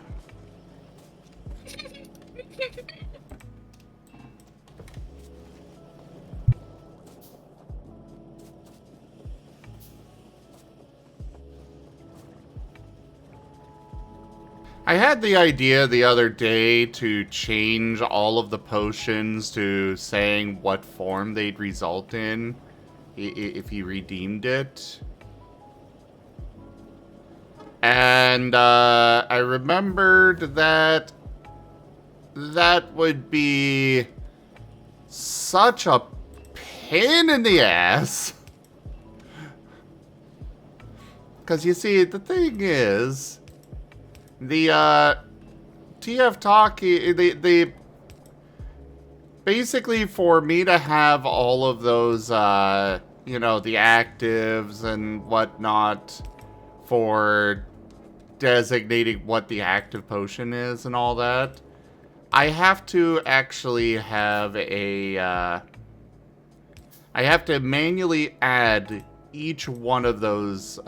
[SPEAKER 1] I had the idea the other day to change all of the potions to saying what form they'd result in if you redeemed it. And I remembered that that would be such a pain in the ass. Because you see, the thing is... The, TF Talkie, basically for me to have all of those, you know, the actives and whatnot for designating what the active potion is and all that, I have to actually have a, I have to manually add each one of those,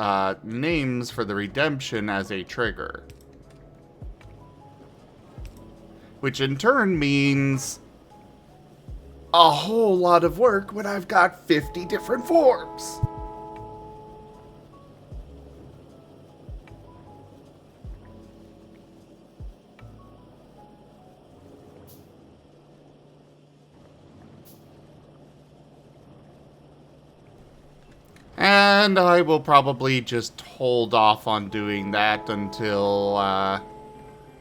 [SPEAKER 1] names for the redemption as a trigger. Which in turn means a whole lot of work when I've got 50 different forms. And I will probably just hold off on doing that until,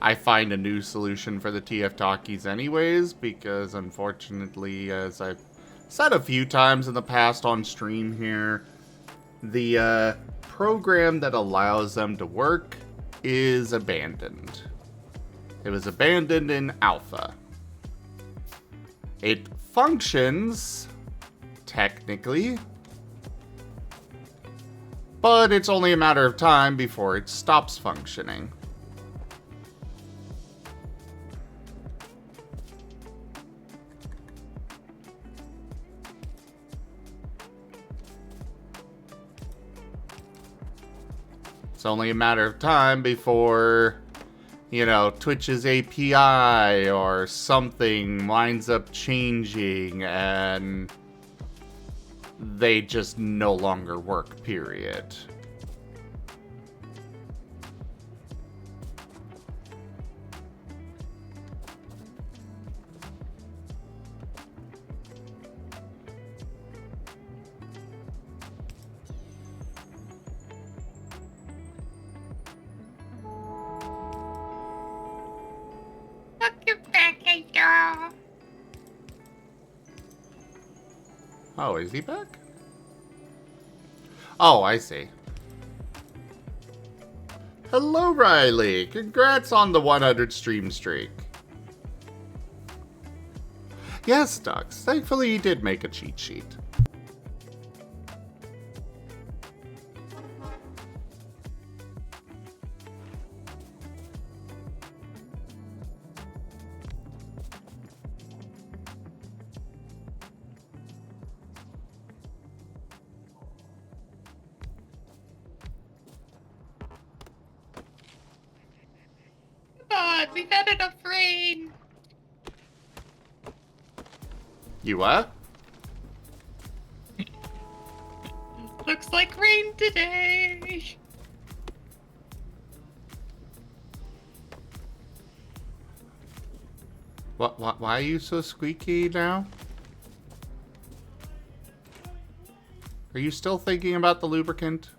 [SPEAKER 1] I find a new solution for the TF talkies anyways, because unfortunately, as I've said a few times in the past on stream here, the program that allows them to work is abandoned. It was abandoned in alpha. It functions, technically, but it's only a matter of time before it stops functioning. It's only a matter of time before, you know, Twitch's API or something winds up changing and they just no longer work, period. Oh, is he back? Oh, I see. Hello, Riley. Congrats on the 100 stream streak. Yes, Dux. Thankfully, he did make a cheat sheet.
[SPEAKER 2] We've had enough rain.
[SPEAKER 1] You what?
[SPEAKER 2] Looks like rain today.
[SPEAKER 1] Why are you so squeaky now? Are you still thinking about the lubricant?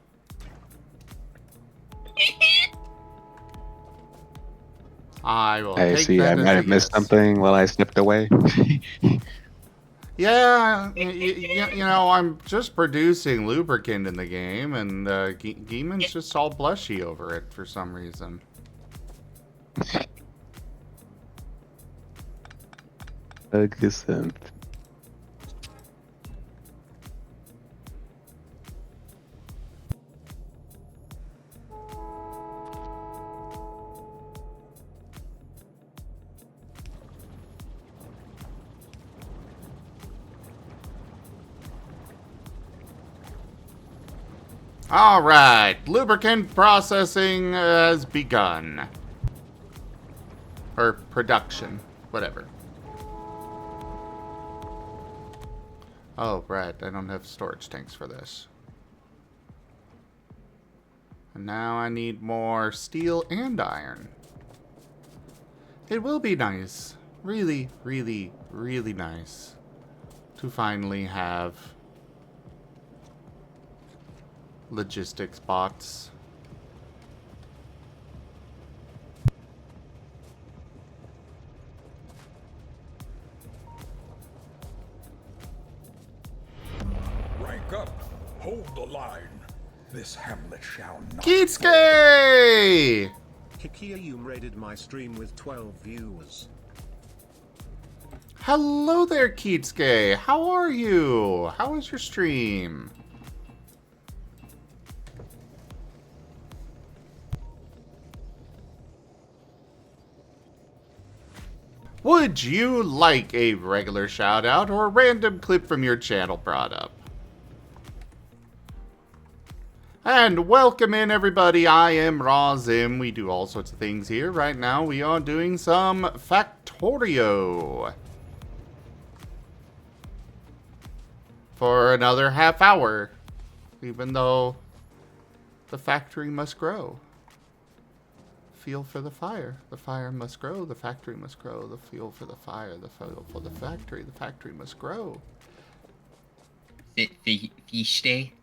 [SPEAKER 1] I will
[SPEAKER 3] I
[SPEAKER 1] take
[SPEAKER 3] see.
[SPEAKER 1] that
[SPEAKER 3] I
[SPEAKER 1] as
[SPEAKER 3] might
[SPEAKER 1] a
[SPEAKER 3] have missed
[SPEAKER 1] yes.
[SPEAKER 3] something while I slipped away.
[SPEAKER 1] Yeah, you know, I'm just producing lubricant in the game, and Geeman's just all blushy over it for some reason.
[SPEAKER 3] Magnificent.
[SPEAKER 1] All right, lubricant processing has begun. Or production, whatever. Oh, right, I don't have storage tanks for this. And now I need more steel and iron. It will be nice, really, really, really nice to finally have logistics bots.
[SPEAKER 4] Rank up. Hold the line. This hamlet shall not.
[SPEAKER 1] Kitsuke!
[SPEAKER 5] Kikia, you raided my stream with 12 viewers.
[SPEAKER 1] Hello there, Kitsuke. How are you? How was your stream? Would you like a regular shout out or a random clip from your channel brought up? And welcome in, everybody. I am Razim. We do all sorts of things here. Right now, we are doing some Factorio for another half hour, even though the factory must grow. Fuel for the fire. The fire must grow. The factory must grow. The fuel for the fire. The fuel for the factory. The factory must grow.
[SPEAKER 2] Is it Fish Day?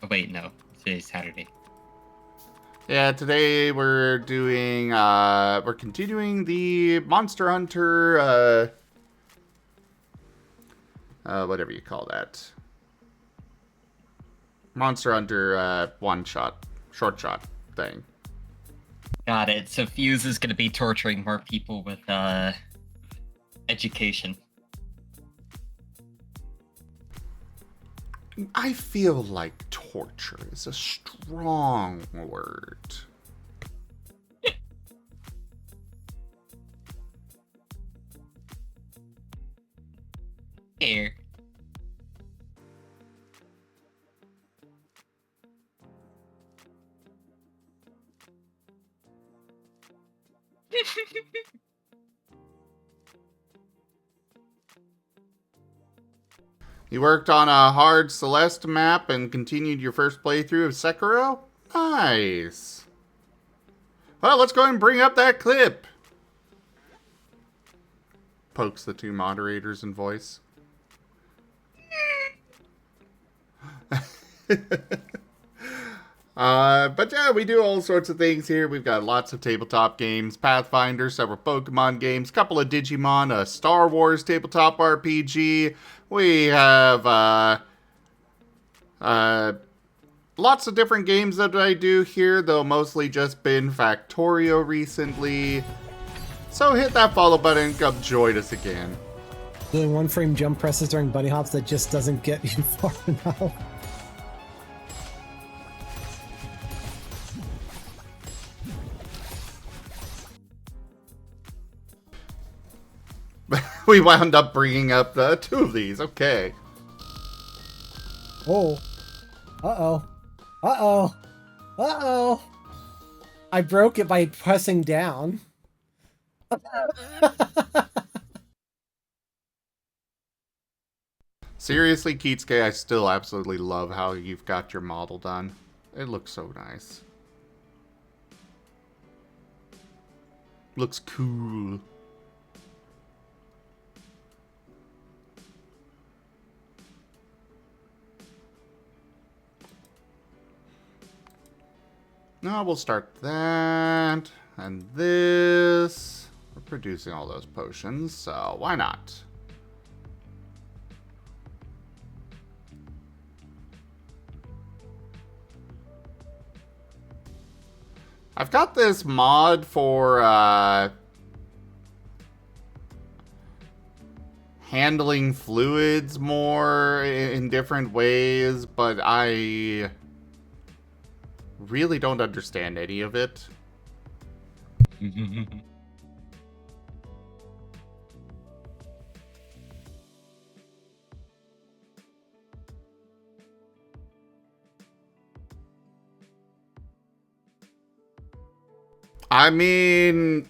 [SPEAKER 2] Oh wait, no. Today's Saturday.
[SPEAKER 1] Yeah, today we're doing, we're continuing the Monster Hunter, whatever you call that. Monster Hunter one-shot, short-shot thing.
[SPEAKER 2] Got it. So Fuse is going to be torturing more people with education.
[SPEAKER 1] I feel like torture is a strong word.
[SPEAKER 2] Here.
[SPEAKER 1] You worked on a hard Celeste map and continued your first playthrough of Sekiro? Nice. Well, let's go ahead and bring up that clip. Pokes the two moderators in voice. But yeah, we do all sorts of things here. We've got lots of tabletop games, Pathfinder, several Pokemon games, couple of Digimon, a Star Wars tabletop RPG. We have lots of different games that I do here, though mostly just been Factorio recently. So hit that follow button and come join us again.
[SPEAKER 6] Doing one frame jump presses during bunny hops that just doesn't get you far enough.
[SPEAKER 1] We wound up bringing up two of these. Okay.
[SPEAKER 6] Oh. Uh-oh. Uh-oh. Uh-oh. I broke it by pressing down.
[SPEAKER 1] Seriously, Keatsuke, I still absolutely love how you've got your model done. It looks so nice. Looks cool. Now we'll start that and this. We're producing all those potions, so why not? I've got this mod for handling fluids more in different ways, but I really don't understand any of it. I mean,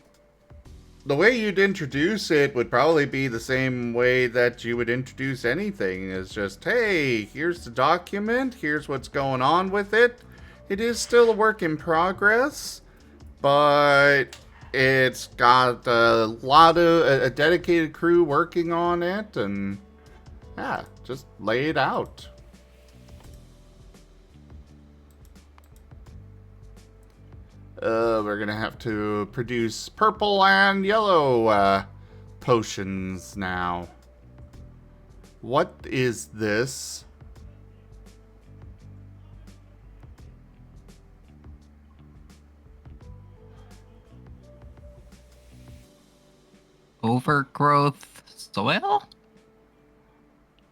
[SPEAKER 1] the way you'd introduce it would probably be the same way that you would introduce anything. It's just, hey, here's the document, here's what's going on with it. It is still a work in progress, but it's got a lot of a dedicated crew working on it, and yeah, just lay it out. We're gonna have to produce purple and yellow potions now. What is this?
[SPEAKER 2] Overgrowth soil?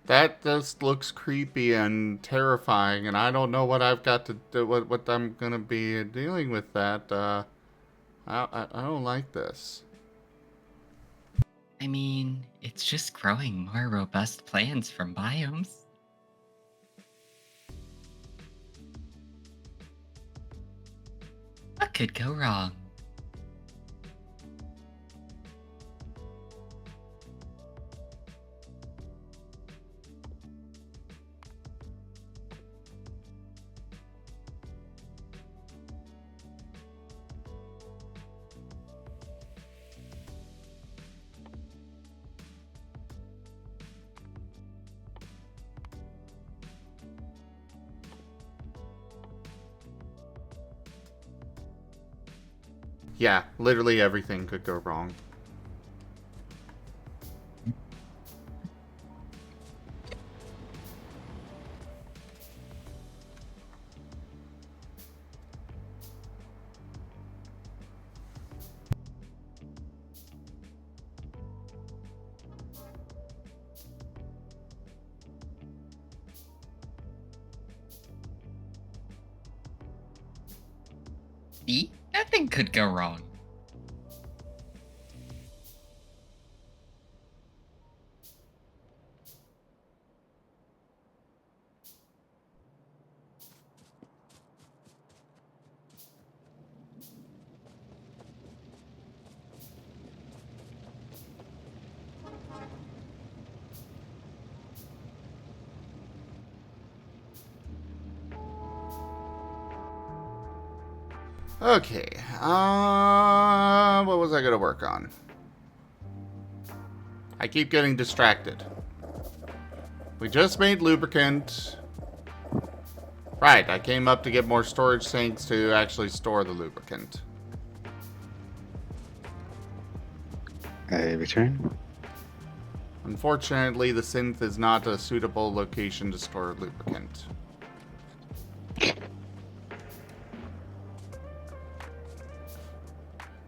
[SPEAKER 1] That just looks creepy and terrifying, and I don't know what I've got to do, what I'm gonna be dealing with that. I don't like this.
[SPEAKER 2] I mean, it's just growing more robust plants from biomes. What could go wrong?
[SPEAKER 1] Yeah, literally everything could go wrong.
[SPEAKER 2] See? Nothing could go wrong.
[SPEAKER 1] Okay, what was I gonna work on? I keep getting distracted. We just made lubricant. Right, I came up to get more storage tanks to actually store the lubricant.
[SPEAKER 3] I return.
[SPEAKER 1] Unfortunately, the synth is not a suitable location to store lubricant.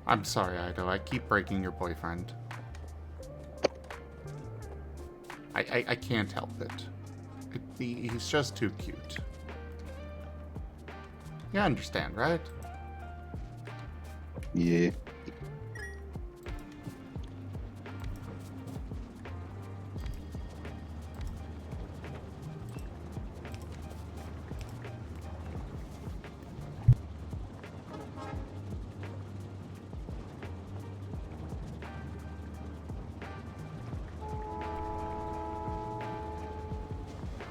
[SPEAKER 1] I'm sorry, Ido. I keep breaking your boyfriend. I can't help it. He's just too cute. You understand, right?
[SPEAKER 3] Yeah.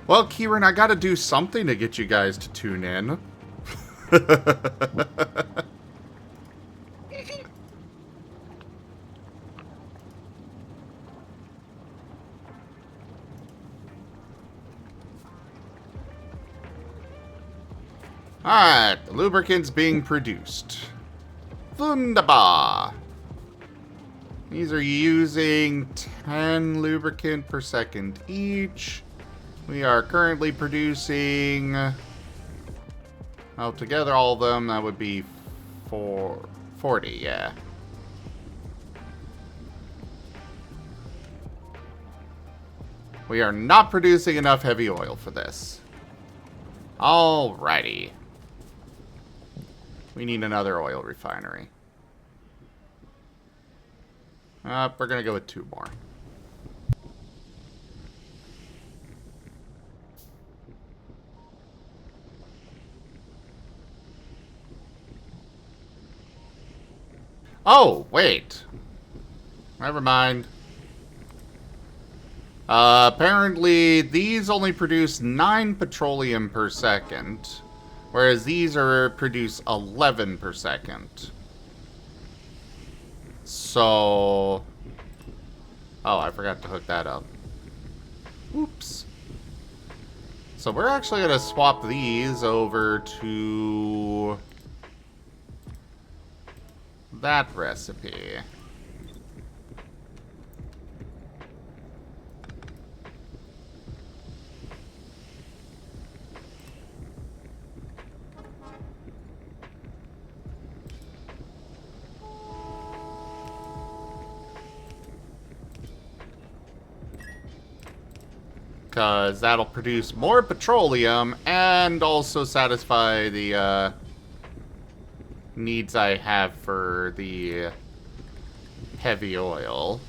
[SPEAKER 1] Well, Kieran, I gotta do something to get you guys to tune in. Alright, the lubricant's being produced. Wunderbar. These are using 10 lubricant per second each. We are currently producing... Altogether, all of them, that would be 40, yeah. We are not producing enough heavy oil for this. Alrighty. We need another oil refinery. We're gonna go with 2 more. Oh, wait. Never mind. Apparently, these only produce 9 petroleum per second, whereas these produce 11 per second. So... Oh, I forgot to hook that up. Oops. So we're actually going to swap these over to... that recipe. Because that'll produce more petroleum and also satisfy the needs I have for the heavy oil.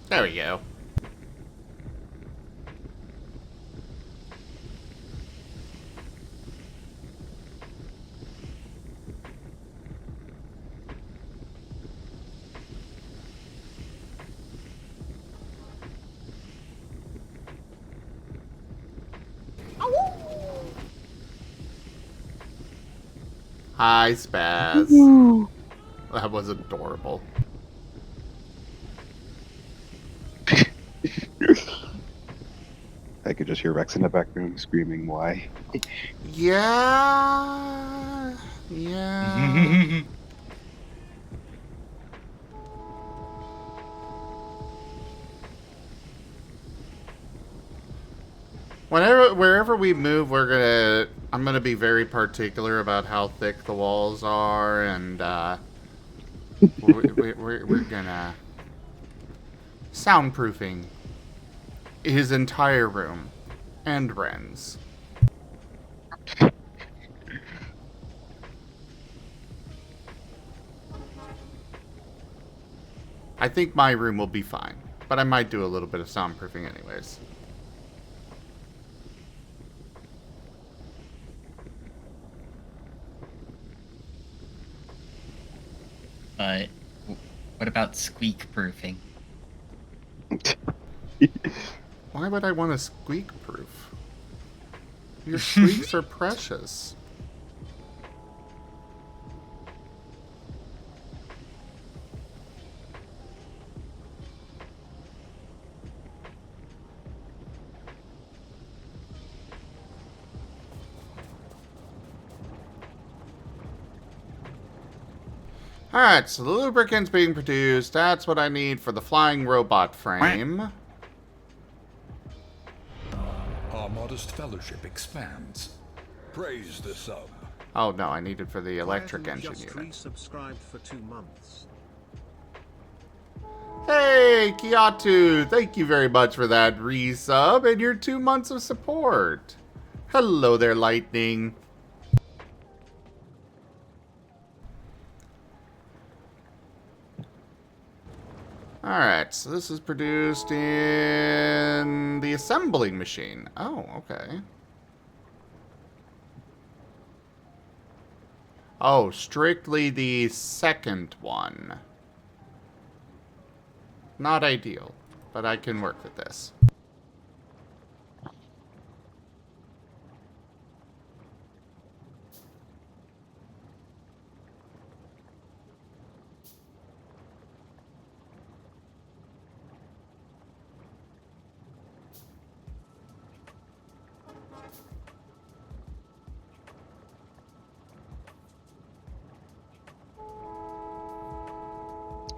[SPEAKER 1] There we go. Hi, Spaz. That was adorable.
[SPEAKER 3] could just hear Rex in the background screaming, "Why?"
[SPEAKER 1] Yeah. Yeah. Wherever we move, I'm gonna be very particular about how thick the walls are, and we're gonna soundproofing his entire room and Ren's. I think my room will be fine, but I might do a little bit of soundproofing anyways.
[SPEAKER 2] But what about squeak proofing?
[SPEAKER 1] Why would I want a squeak proof? Your squeaks are precious. Alright, so the lubricant's being produced. That's what I need for the flying robot frame.
[SPEAKER 4] Our modest fellowship expands. Praise the sub.
[SPEAKER 1] Oh no, I need it for the electric engine
[SPEAKER 5] just
[SPEAKER 1] unit.
[SPEAKER 5] resubscribed for 2 months.
[SPEAKER 1] Hey, Kiatu! Thank you very much for that resub and your 2 months of support. Hello there, Lightning. Alright, so this is produced in the assembling machine. Oh, okay. Oh, strictly the second one. Not ideal, but I can work with this.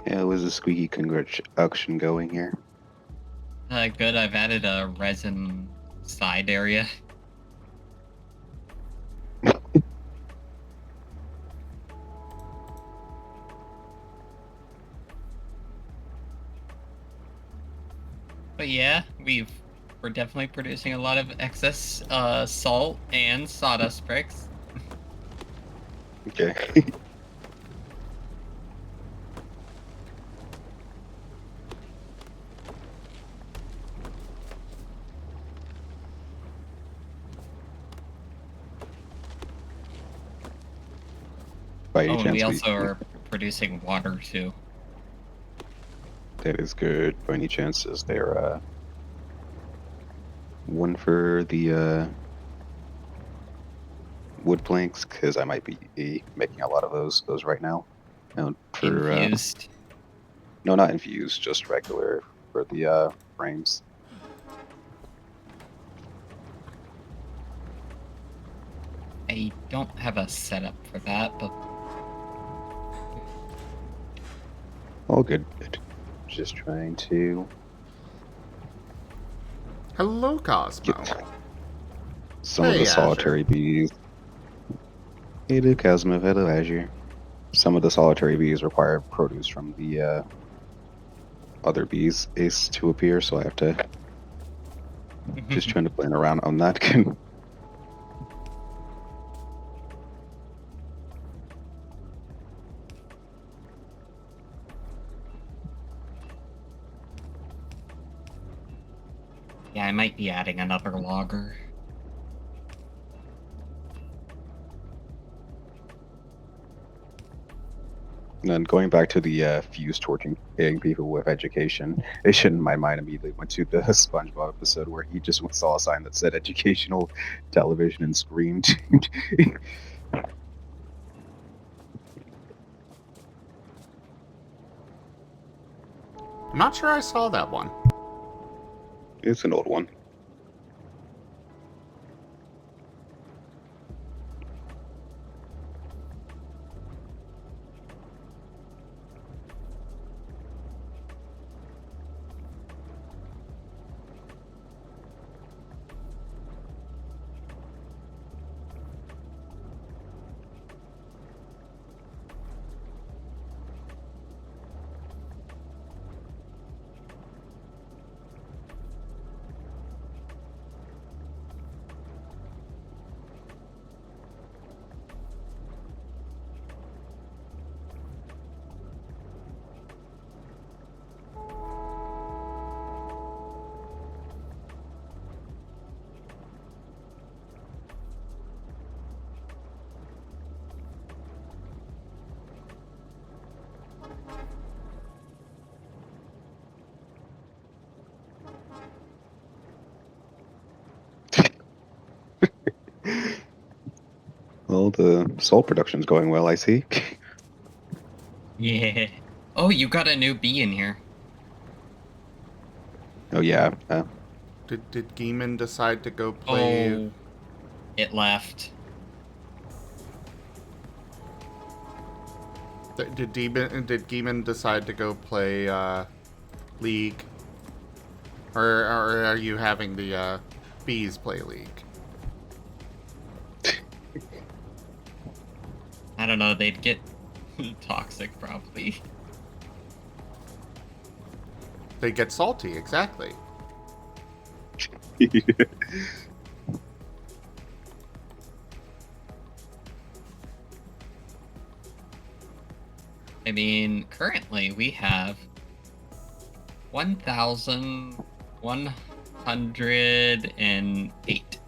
[SPEAKER 3] Yeah, was a squeaky auction going here?
[SPEAKER 2] Good, I've added a resin side area. But yeah, we're definitely producing a lot of excess salt and sawdust bricks.
[SPEAKER 3] Okay. By any
[SPEAKER 2] Oh, and we
[SPEAKER 3] chance,
[SPEAKER 2] also are producing water too.
[SPEAKER 3] that is good. By any chance, is there one for the wood planks? Because I might be making a lot of those right now. And for
[SPEAKER 2] Infused.
[SPEAKER 3] no, not infused, just regular for the frames.
[SPEAKER 2] I don't have a setup for that, but
[SPEAKER 3] All good. Just trying to
[SPEAKER 1] Hello, Cosmo.
[SPEAKER 3] get some of
[SPEAKER 1] Hey,
[SPEAKER 3] the solitary bees. Hello, Cosmo. Hello, Azure. Some of the solitary bees require produce from the other bees is to appear, so I have to just trying to plan around on that.
[SPEAKER 2] yeah, I might be adding another logger.
[SPEAKER 3] And then going back to the fuse torching people with education, it shouldn't. My mind immediately went to the SpongeBob episode where he just saw a sign that said educational television and screamed.
[SPEAKER 1] I'm not sure I saw that one.
[SPEAKER 3] It's an old one. Well, the soul production's going well, I see.
[SPEAKER 2] Yeah. Oh, you got a new bee in here.
[SPEAKER 3] Oh yeah.
[SPEAKER 1] Did Geeman decide to go play?
[SPEAKER 2] Oh, it left.
[SPEAKER 1] Did Geeman decide to go play League? Or are you having the bees play League?
[SPEAKER 2] I don't know, they'd get toxic probably.
[SPEAKER 1] They get salty, exactly.
[SPEAKER 2] I mean, currently we have 1,108.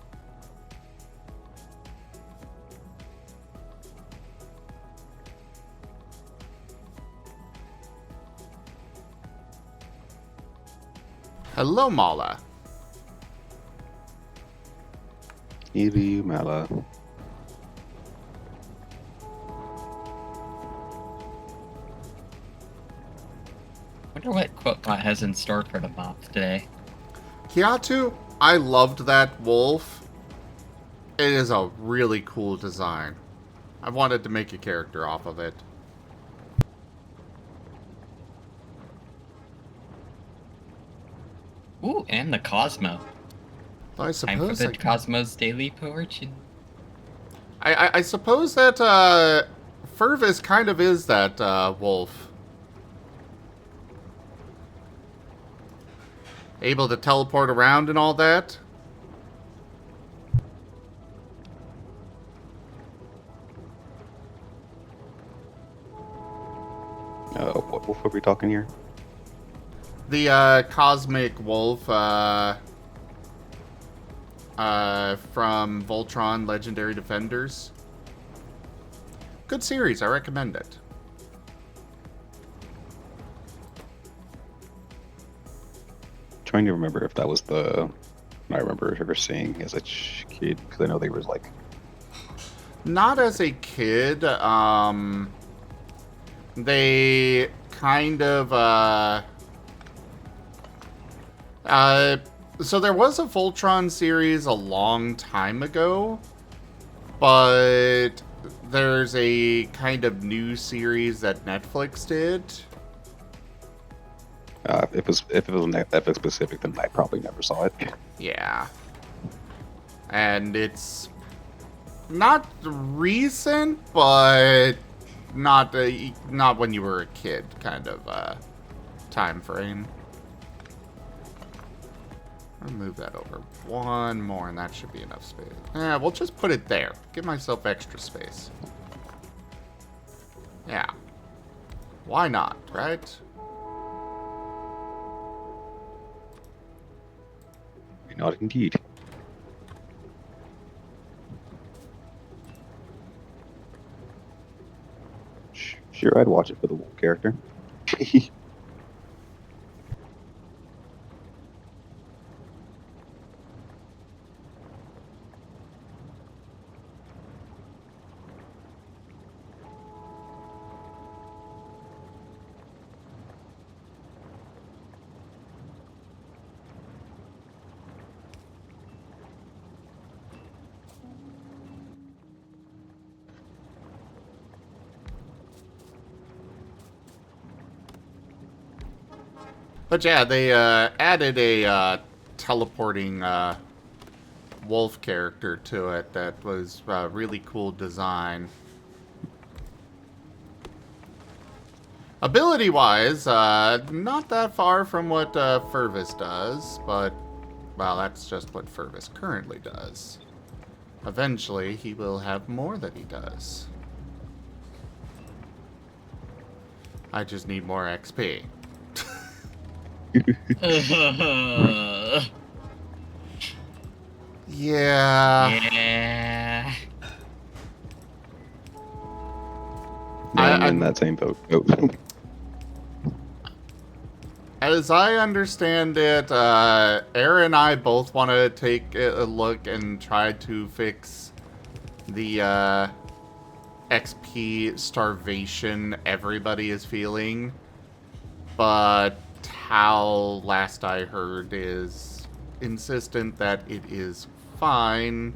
[SPEAKER 1] Hello, Mala.
[SPEAKER 3] Mala.
[SPEAKER 2] Wonder what Quotbot has in store for the mob today.
[SPEAKER 1] Kiatu, I loved that wolf. It is a really cool design. I wanted to make a character off of it.
[SPEAKER 2] Ooh, and the Cosmo.
[SPEAKER 1] I
[SPEAKER 2] Time for
[SPEAKER 1] suppose
[SPEAKER 2] the Cosmo's daily fortune.
[SPEAKER 1] I suppose that Furvis kind of is that wolf. Able to teleport around and all that.
[SPEAKER 3] What wolf are we talking here?
[SPEAKER 1] The cosmic wolf from Voltron Legendary Defenders. Good series, I recommend it.
[SPEAKER 3] Trying to remember if that was the I remember ever seeing as a kid, because I know they was like
[SPEAKER 1] Not as a kid. They kind of so there was a Voltron series a long time ago, but there's a kind of new series that Netflix did.
[SPEAKER 3] if it was Netflix specific, then I probably never saw it.
[SPEAKER 1] Yeah. And it's not recent, but not when you were a kid kind of time frame. I'll move that over one more, and that should be enough space. Yeah, we'll just put it there. Give myself extra space. Yeah. Why not, right?
[SPEAKER 3] Why not indeed. Sure, I'd watch it for the wolf character.
[SPEAKER 1] But yeah, they added a teleporting wolf character to it that was a really cool design. Ability-wise, not that far from what Furvis does, but, well, that's just what Furvis currently does. Eventually, he will have more than he does. I just need more XP. Yeah.
[SPEAKER 2] Yeah.
[SPEAKER 3] I'm in that same boat.
[SPEAKER 1] As I understand it, Aaron and I both want to take a look and try to fix the XP starvation everybody is feeling. But Hal, last I heard, is insistent that it is fine.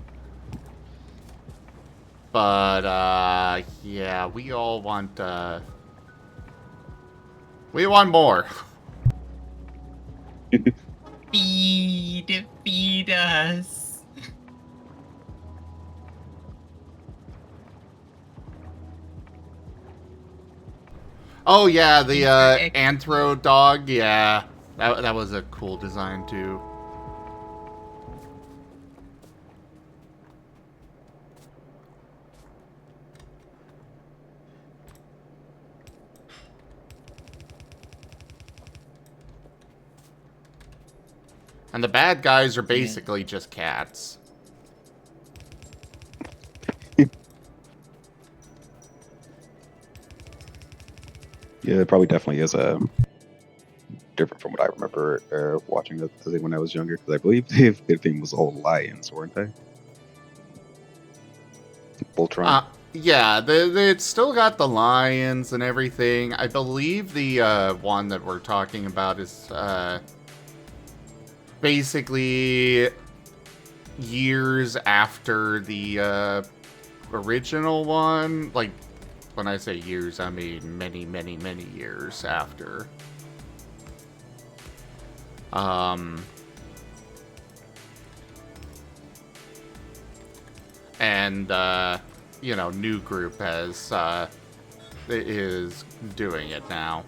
[SPEAKER 1] But, yeah, we all want, we want more.
[SPEAKER 2] Feed us.
[SPEAKER 1] Oh, yeah, the, Anthro dog, yeah. That was a cool design, too. And the bad guys are basically just cats.
[SPEAKER 3] Yeah, it probably definitely is different from what I remember watching the thing when I was younger, because I believe the thing was all lions, weren't they? Voltron.
[SPEAKER 1] Yeah, it's still got the lions and everything. I believe the one that we're talking about is basically years after the original one. Like, when I say years, I mean many, many, many years after. And, you know, new group is doing it now.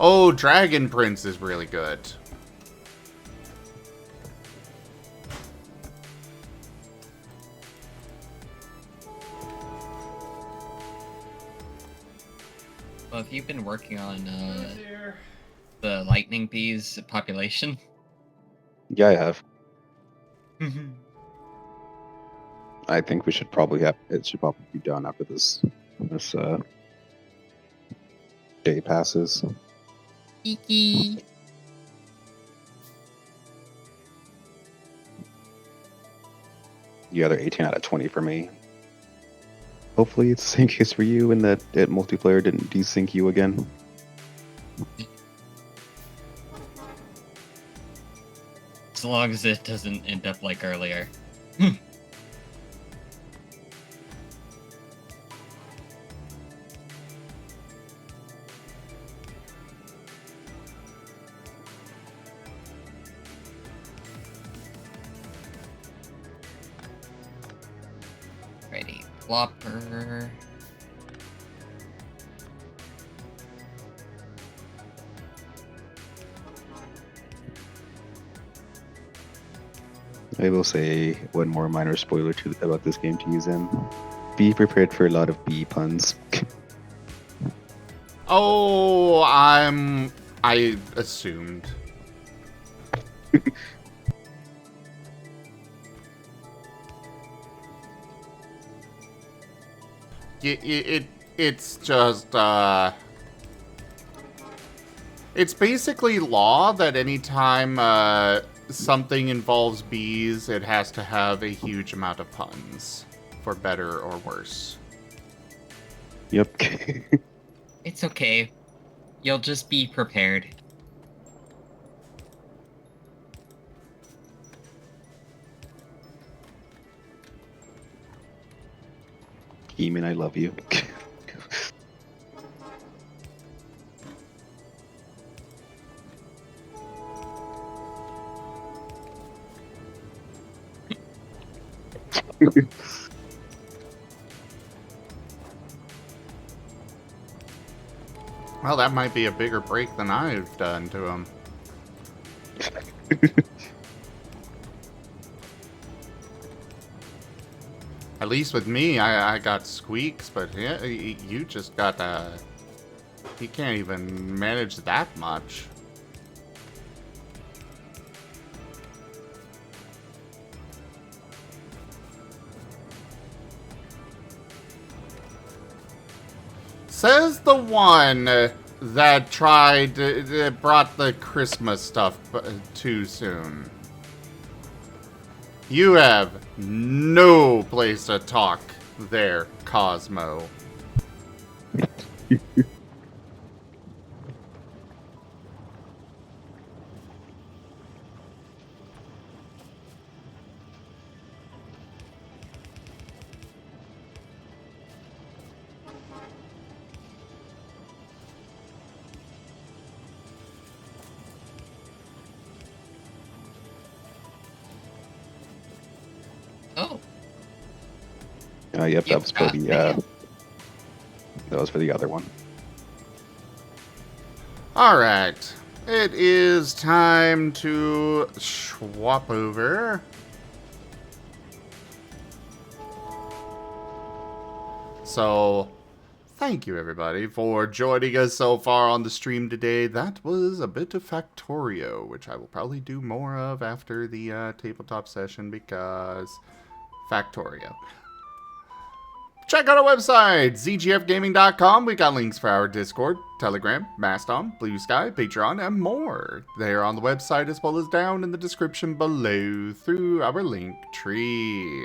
[SPEAKER 1] Oh, Dragon Prince is really good.
[SPEAKER 2] Well, have you been working on the lightning bees population?
[SPEAKER 3] Yeah, I have. I think we should probably it should probably be done after this day passes.
[SPEAKER 2] Kiki.
[SPEAKER 3] The other 18 out of 20 for me. Hopefully it's the same case for you and that multiplayer didn't desync you again.
[SPEAKER 2] As long as it doesn't end up like earlier. Ready, flopper.
[SPEAKER 3] I will say one more minor spoiler about this game to use in. Be prepared for a lot of bee puns.
[SPEAKER 1] Oh, I assumed. It's just, it's basically law that anytime, something involves bees, it has to have a huge amount of puns, for better or worse.
[SPEAKER 3] Yep.
[SPEAKER 2] It's okay. You'll just be prepared.
[SPEAKER 3] Eamon, I love you.
[SPEAKER 1] Well, that might be a bigger break than I've done to him. At least with me, I got squeaks, but yeah, you just got, you can't even manage that much. Says the one that brought the Christmas stuff too soon. You have no place to talk there, Cosmo.
[SPEAKER 2] Oh,
[SPEAKER 3] Yep, that was for the
[SPEAKER 2] man.
[SPEAKER 3] that was for the other one.
[SPEAKER 1] Alright. It is time to swap over. So, thank you everybody for joining us so far on the stream today. That was a bit of Factorio, which I will probably do more of after the tabletop session because Factorio. Check out our website, zgfgaming.com. We got links for our Discord, Telegram, Mastodon, Blue Sky, Patreon, and more. They are on the website as well as down in the description below through our link tree.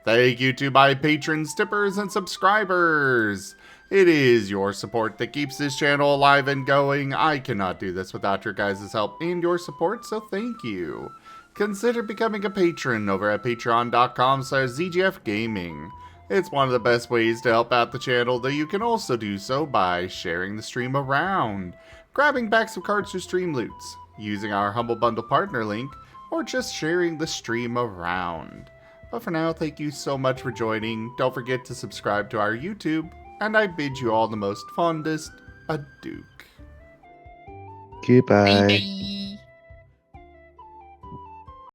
[SPEAKER 1] Thank you to my patrons, tippers, and subscribers. It is your support that keeps this channel alive and going. I cannot do this without your guys' help and your support, so thank you. Consider becoming a patron over at patreon.com/zgfgaming. It's one of the best ways to help out the channel, though you can also do so by sharing the stream around, grabbing packs of cards for stream loots, using our Humble Bundle partner link, or just sharing the stream around. But for now, thank you so much for joining. Don't forget to subscribe to our YouTube, and I bid you all the most fondest adieu.
[SPEAKER 3] Goodbye.
[SPEAKER 2] Bye.